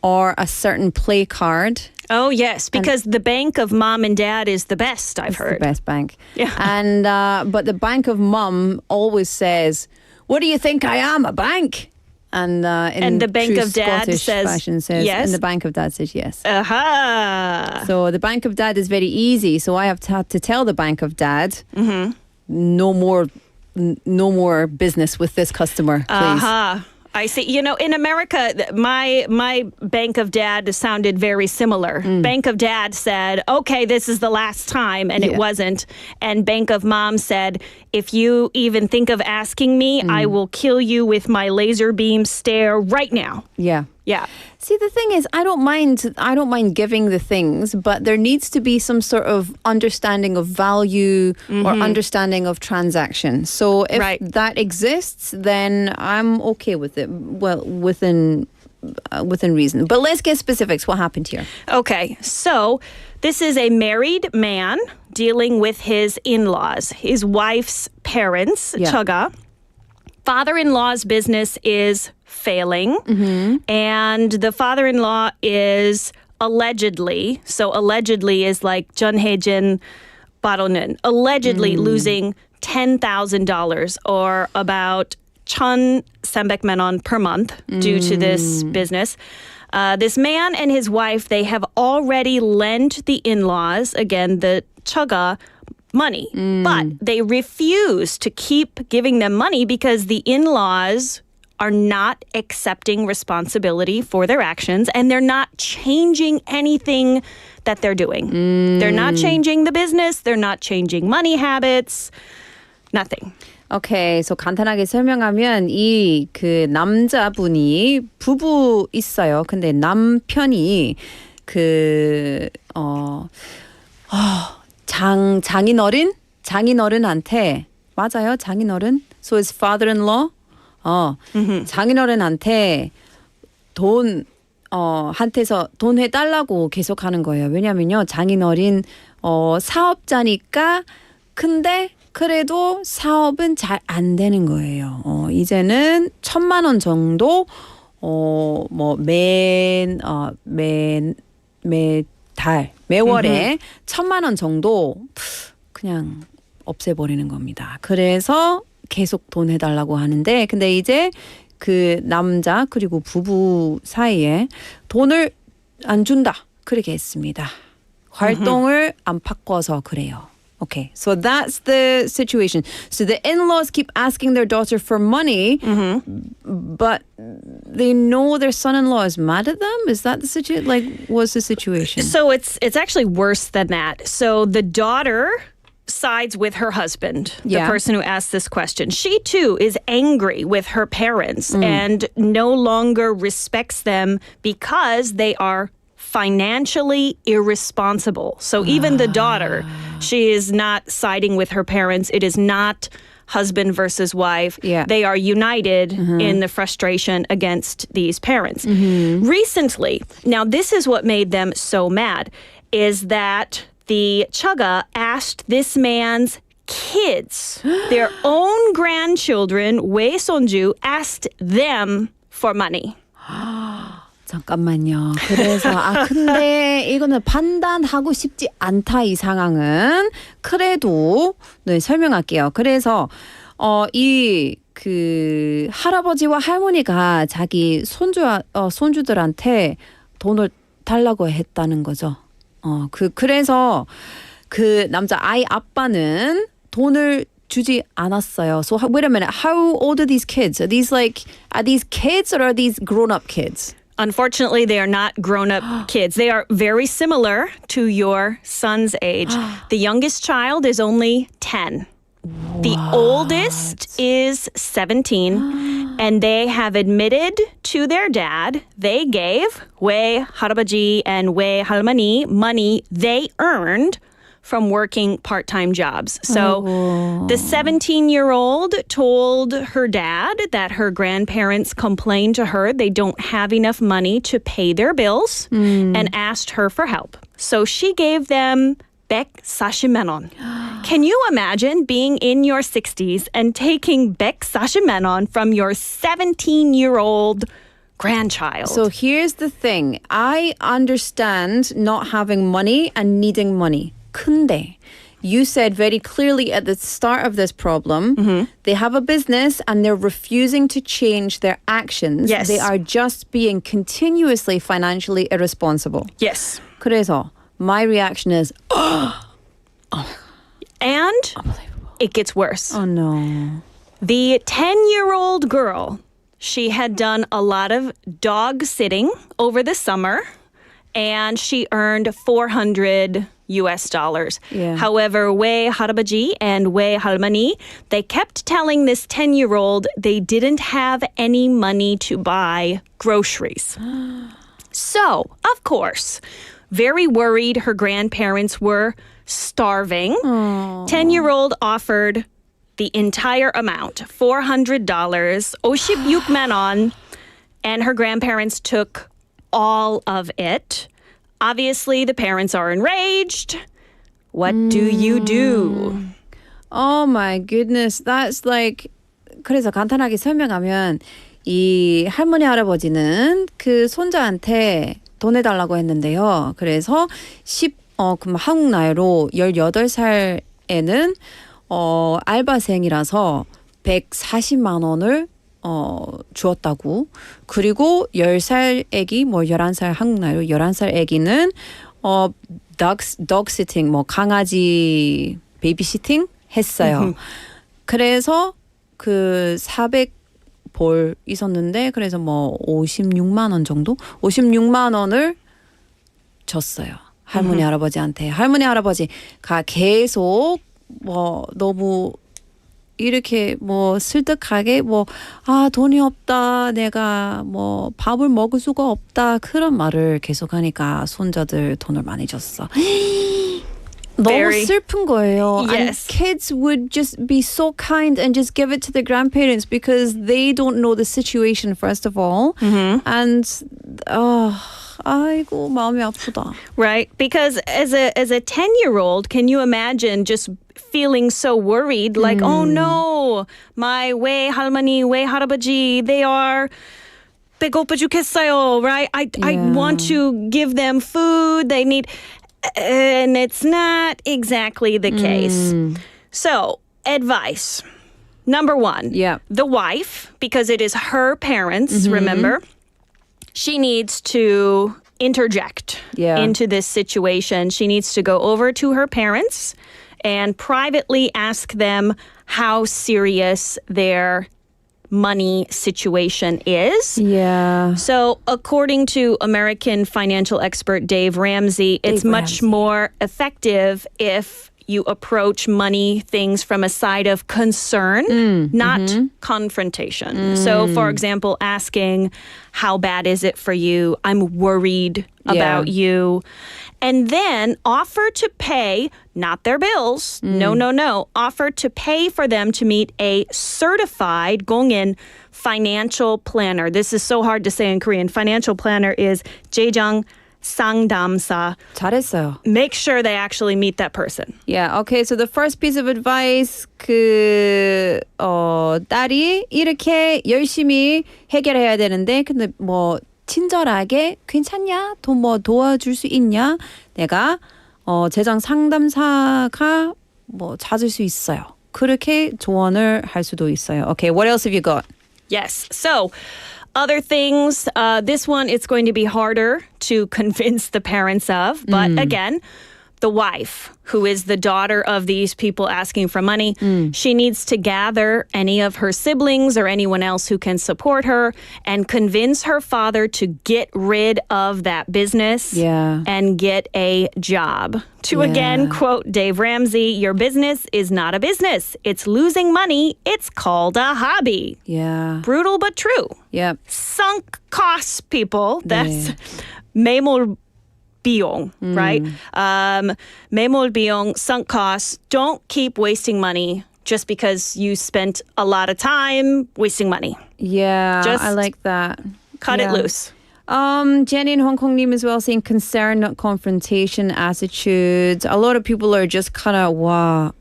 or a certain play card. Oh, yes, because the bank of mom and dad is the best, I've heard. The best bank. Yeah. And but the bank of mom always says, "What do you think I am, a bank?" And the bank true of dad Scottish says fashion says, yes? and the bank of dad says yes. Aha. So the bank of dad is very easy. So I have to tell the bank of dad, no more business with this customer, please. Aha. I see. You know, in America, my Bank of Dad sounded very similar. Bank of Dad said, okay, this is the last time, and it wasn't. And Bank of Mom said, if you even think of asking me, I will kill you with my laser beam stare right now. Yeah. Yeah. See, the thing is, I don't mind giving the things, but there needs to be some sort of understanding of value or understanding of transaction. So if that exists, then I'm okay with it. Well, within reason. But let's get specifics. What happened here? Okay. So this is a married man dealing with his in-laws, his wife's parents, Chaga. Father-in-law's business is failing, and the father-in-law is allegedly is like 전해진 바로는, allegedly losing $10,000 or about 1,300만 won per month due to this business. This man and his wife, they have already lent the in-laws, again, the chaga, money, but they refuse to keep giving them money because the in-laws are not accepting responsibility for their actions, and they're not changing anything that they're doing. They're not changing the business. They're not changing money habits. Nothing. Okay, so 간단하게 설명하면 이 그 남자분이 부부 있어요. 근데 남편이 장인어른한테 맞아요, 장인어른. So his father-in-law 장인어른한테 한테서 돈 해달라고 계속 하는 거예요. 왜냐면요, 장인어른 사업자니까. 근데 그래도 사업은 잘 안 되는 거예요. 이제는 1,000만 원 정도 매월에 1,000만 원 정도 그냥 없애버리는 겁니다. 그래서 계속 돈 해달라고 하는데, 근데 이제 그 남자 그리고 부부 사이에 돈을 안 준다 그렇게 했습니다. 활동을 안 바꿔서 그래요. Okay, so that's the situation. So the in-laws keep asking their daughter for money, but they know their son-in-law is mad at them? Is that the situation? Like, what's the situation? So it's actually worse than that. So the daughter sides with her husband, the person who asked this question. She too is angry with her parents and no longer respects them because they are financially irresponsible. So even the daughter, she is not siding with her parents. It is not husband versus wife. They are united in the frustration against these parents. Recently, now this is what made them so mad, is that the chaga asked this man's kids, their own grandchildren, 외손주, asked them for money. 잠깐만요. 그래서 근데 이거는 판단하고 싶지 않다, 이 상황은. 그래도 설명할게요. 그래서 이 그 할아버지와 할머니가 자기 손주들한테 돈을 달라고 했다는 거죠. 그래서 그 남자 아이 아빠는 돈을 주지 않았어요. So wait a minute. How old are these kids? Are these kids or are these grown-up kids? Unfortunately, they are not grown-up kids. They are very similar to your son's age. The youngest child is only 10. What? The oldest is 17. And they have admitted to their dad they gave 왜 할아버지 and 왜 할머니 money they earned from working part-time jobs. So the 17-year-old told her dad that her grandparents complained to her they don't have enough money to pay their bills and asked her for help. So she gave them 140만 원. Can you imagine being in your 60s and taking 140만 원 from your 17-year-old grandchild? So here's the thing. I understand not having money and needing money. 근데 you said very clearly at the start of this problem, they have a business and they're refusing to change their actions. Yes. They are just being continuously financially irresponsible. Yes. 그래서 my reaction is, and it gets worse. Oh no. The 10-year-old girl she had done a lot of dog sitting over the summer, and she earned $400 US. Yeah. However, 왜 할아버지 and 왜 할머니, they kept telling this 10-year-old they didn't have any money to buy groceries. So, of course, very worried her grandparents were starving. 10-year-old offered the entire amount, $400, 56만 원, and her grandparents took all of it. Obviously, the parents are enraged. What do you do? Oh my goodness. That's like 그래서 간단하게 설명하면 이 할머니 할아버지는 그 손자한테 돈 해달라고 했는데요. 그래서 그럼 한국 나이로 18살에는 알바생이라서 140만 원을 주었다고. 그리고 10살 애기, 11살 한국 나이로 11살 애기는 dog sitting, 강아지 베이비시팅 했어요. 그래서 그 400불 있었는데 그래서 56만 원 정도? 56만 원을 줬어요. 할머니 할아버지한테. 할머니 할아버지가 계속 너무 이렇게 슬득하게 돈이 없다, 내가 밥을 먹을 수가 없다, 그런 말을 계속하니까 손자들 돈을 많이 줬어. 너무 슬픈 거예요. Yes. And kids would just be so kind and just give it to the grandparents because they don't know the situation first of all. And 아이고 마음이 아프다. Right? Because as a 10-year-old, can you imagine just feeling so worried? Like, oh no, my 왜 할머니, 왜 할아버지, they are 배고파 죽겠어요, right? I want to give them food. They need, and it's not exactly the case. So, advice. Number one, the wife, because it is her parents, remember? She needs to interject into this situation. She needs to go over to her parents and privately ask them how serious their money situation is. Yeah. So, according to American financial expert Dave Ramsey, it's much more effective if you approach money things from a side of concern, not confrontation. So, for example, asking, how bad is it for you? I'm worried about you. And then offer to pay, not their bills. No. Offer to pay for them to meet a certified 공인 financial planner. This is so hard to say in Korean. Financial planner is 재정 상담사. 잘했어요. Make sure they actually meet that person. Yeah, okay. So the first piece of advice, 딸이 이렇게 열심히 해결해야 되는데, 근데 친절하게 괜찮냐? 돈 도와줄 수 있냐? 내가 재정 상담사가 찾을 수 있어요. 그렇게 조언을 할 수도 있어요. Okay, what else have you got? Yes. So, other things, this one, it's going to be harder to convince the parents of. But again, the wife, who is the daughter of these people asking for money, she needs to gather any of her siblings or anyone else who can support her and convince her father to get rid of that business and get a job. To again quote Dave Ramsey, your business is not a business. It's losing money. It's called a hobby. Yeah. Brutal but true. Yep. Sunk costs, people. That's 매몰 비용, right? 매몰 비용, sunk costs. Don't keep wasting money just because you spent a lot of time wasting money. Yeah, Just I like that. Cut it loose. Jenny in Hong Kong Nim as well saying concern, not confrontation attitudes. A lot of people are just kind of, wow.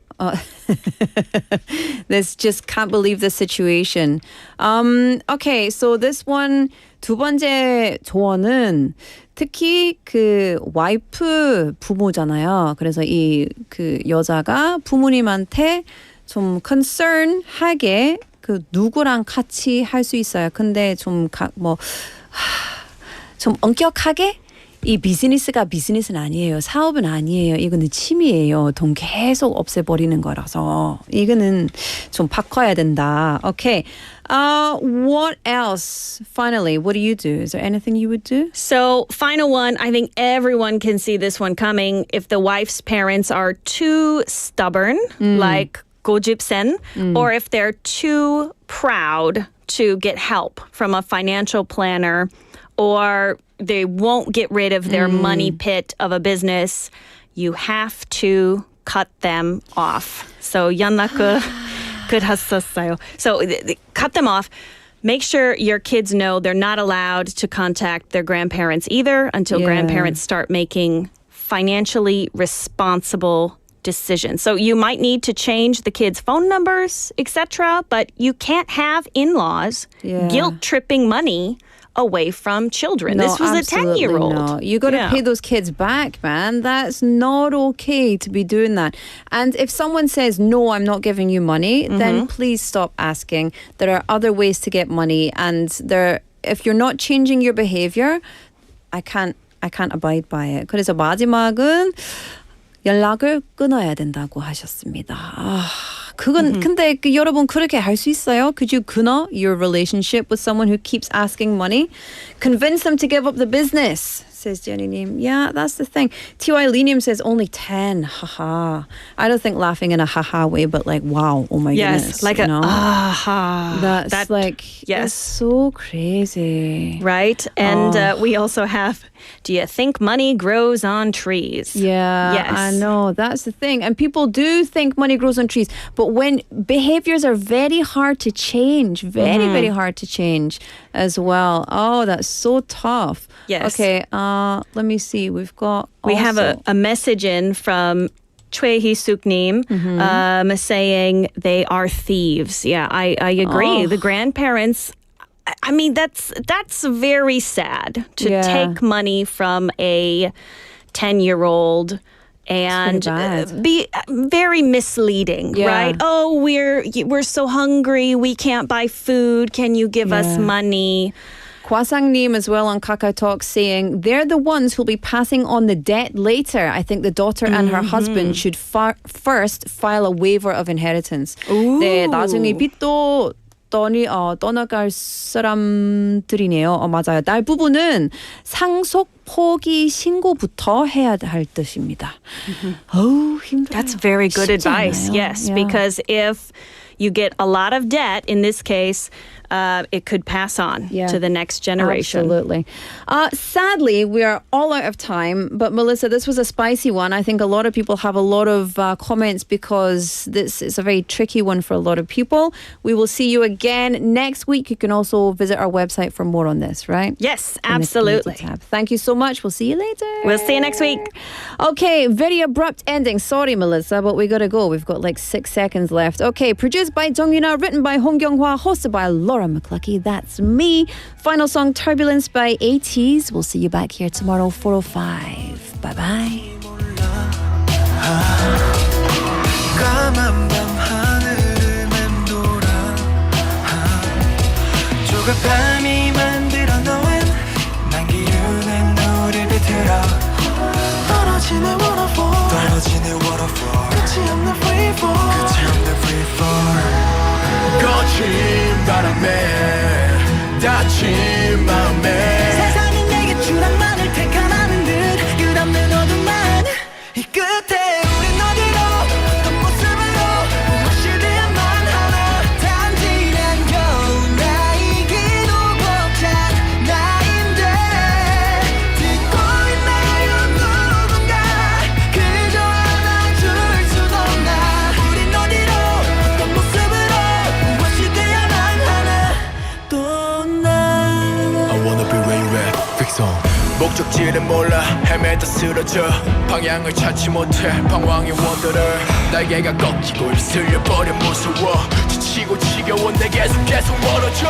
This just can't believe the situation. Okay, so this one, 두 번째 조언은 특히 그 와이프 부모잖아요. 그래서 그 여자가 부모님한테 좀 concern하게 그 누구랑 같이 할 수 있어요. 근데 좀 엄격하게 이 비즈니스가 비즈니스는 아니에요. 사업은 아니에요. 이거는 취미예요. 돈 계속 없애버리는 거라서 이거는 좀 바꿔야 된다. Okay. What else? Finally, what do you do? Is there anything you would do? So, final one, I think everyone can see this one coming. If the wife's parents are too stubborn, like 고집센, or if they're too proud to get help from a financial planner, or they won't get rid of their money pit of a business, you have to cut them off. So 연락을 그랬었어요. So cut them off. Make sure your kids know they're not allowed to contact their grandparents either until grandparents start making financially responsible decisions. So you might need to change the kids' phone numbers, etc., but you can't have in-laws guilt-tripping money away from children. No, this was a absolutely 10-year-old. not. You got to pay those kids back, man. That's not okay to be doing that. And if someone says, no, I'm not giving you money, then please stop asking. There are other ways to get money. And if you're not changing your behavior, I can't abide by it. 그래서 마지막은 연락을 끊어야 된다고 하셨습니다. 그건 근데 여러분 그렇게 할 수 있어요? Could you 끊어 your relationship with someone who keeps asking money? Convince them to give up the business, says Jenny님. Yeah, that's the thing. T.Y. Leenium says only 10. Haha. I don't think laughing in a haha way, but like, wow, oh my goodness. Like a aha. That's that's so crazy. Right? And we also have, do you think money grows on trees? Yeah, yes. I know. That's the thing. And people do think money grows on trees. But when behaviors are very hard to change, very hard to change as well. Oh, that's so tough. Yes. Okay, let me see. We have a message in from 최희숙님 saying they are thieves. Yeah, I agree. The grandparents, I mean, that's very sad to take money from a 10-year-old and be very misleading, right? Oh, we're so hungry, we can't buy food. Can you give us money? Kwasangnim as well on KakaoTalk saying they're the ones who'll be passing on the debt later. I think the daughter and her husband should first file a waiver of inheritance. 네, 나중에 빚도 떠나갈 사람들이네요. 맞아요. 날 부부는 상속 포기 신고부터 해야 할 뜻입니다. 힘들어요. That's very good advice. Yes, because if you get a lot of debt, in this case, it could pass on to the next generation. Absolutely. Sadly, we are all out of time. But Melissa, this was a spicy one. I think a lot of people have a lot of comments because this is a very tricky one for a lot of people. We will see you again next week. You can also visit our website for more on this, right? Yes, absolutely. Thank you so much. We'll see you later. We'll see you next week. Okay, very abrupt ending. Sorry, Melissa, but we got to go. We've got like 6 seconds left. Okay, produced by 정윤아, written by Hong Kyung-hwa, hosted by Laura McCluckey. That's me. Final song, Turbulence by ATEEZ. We'll see you back here tomorrow, 4:05. Bye-bye. 까만 밤 하늘을 맴돌아 조각밤이 만들어 놓은 난 기운의 노래 비틀어 떨어지네 waterfall 끝이 없는 freefall 거친 바람에 다친 마음에 세상은 내게 추락만을 택하라는 듯 끝없는 어둠만 이 끝에 우린 어디로 어떤 모습으로 무엇을 위한만 하나 단지 난 겨우 나이기도 벅찬 나인데 듣고 있나요 누군가 그저 안아줄 순 없나 우린 어디로 어떤 모습으로 무엇이 되어야만 하나 또 난 I wanna be where you at fix on 목적지를 몰라 헤매다 쓰러져 방향을 찾지 못해 방황의 원더를 날개가 꺾이고 휩쓸려버려 무서워 지치고 지겨워 내 계속 멀어져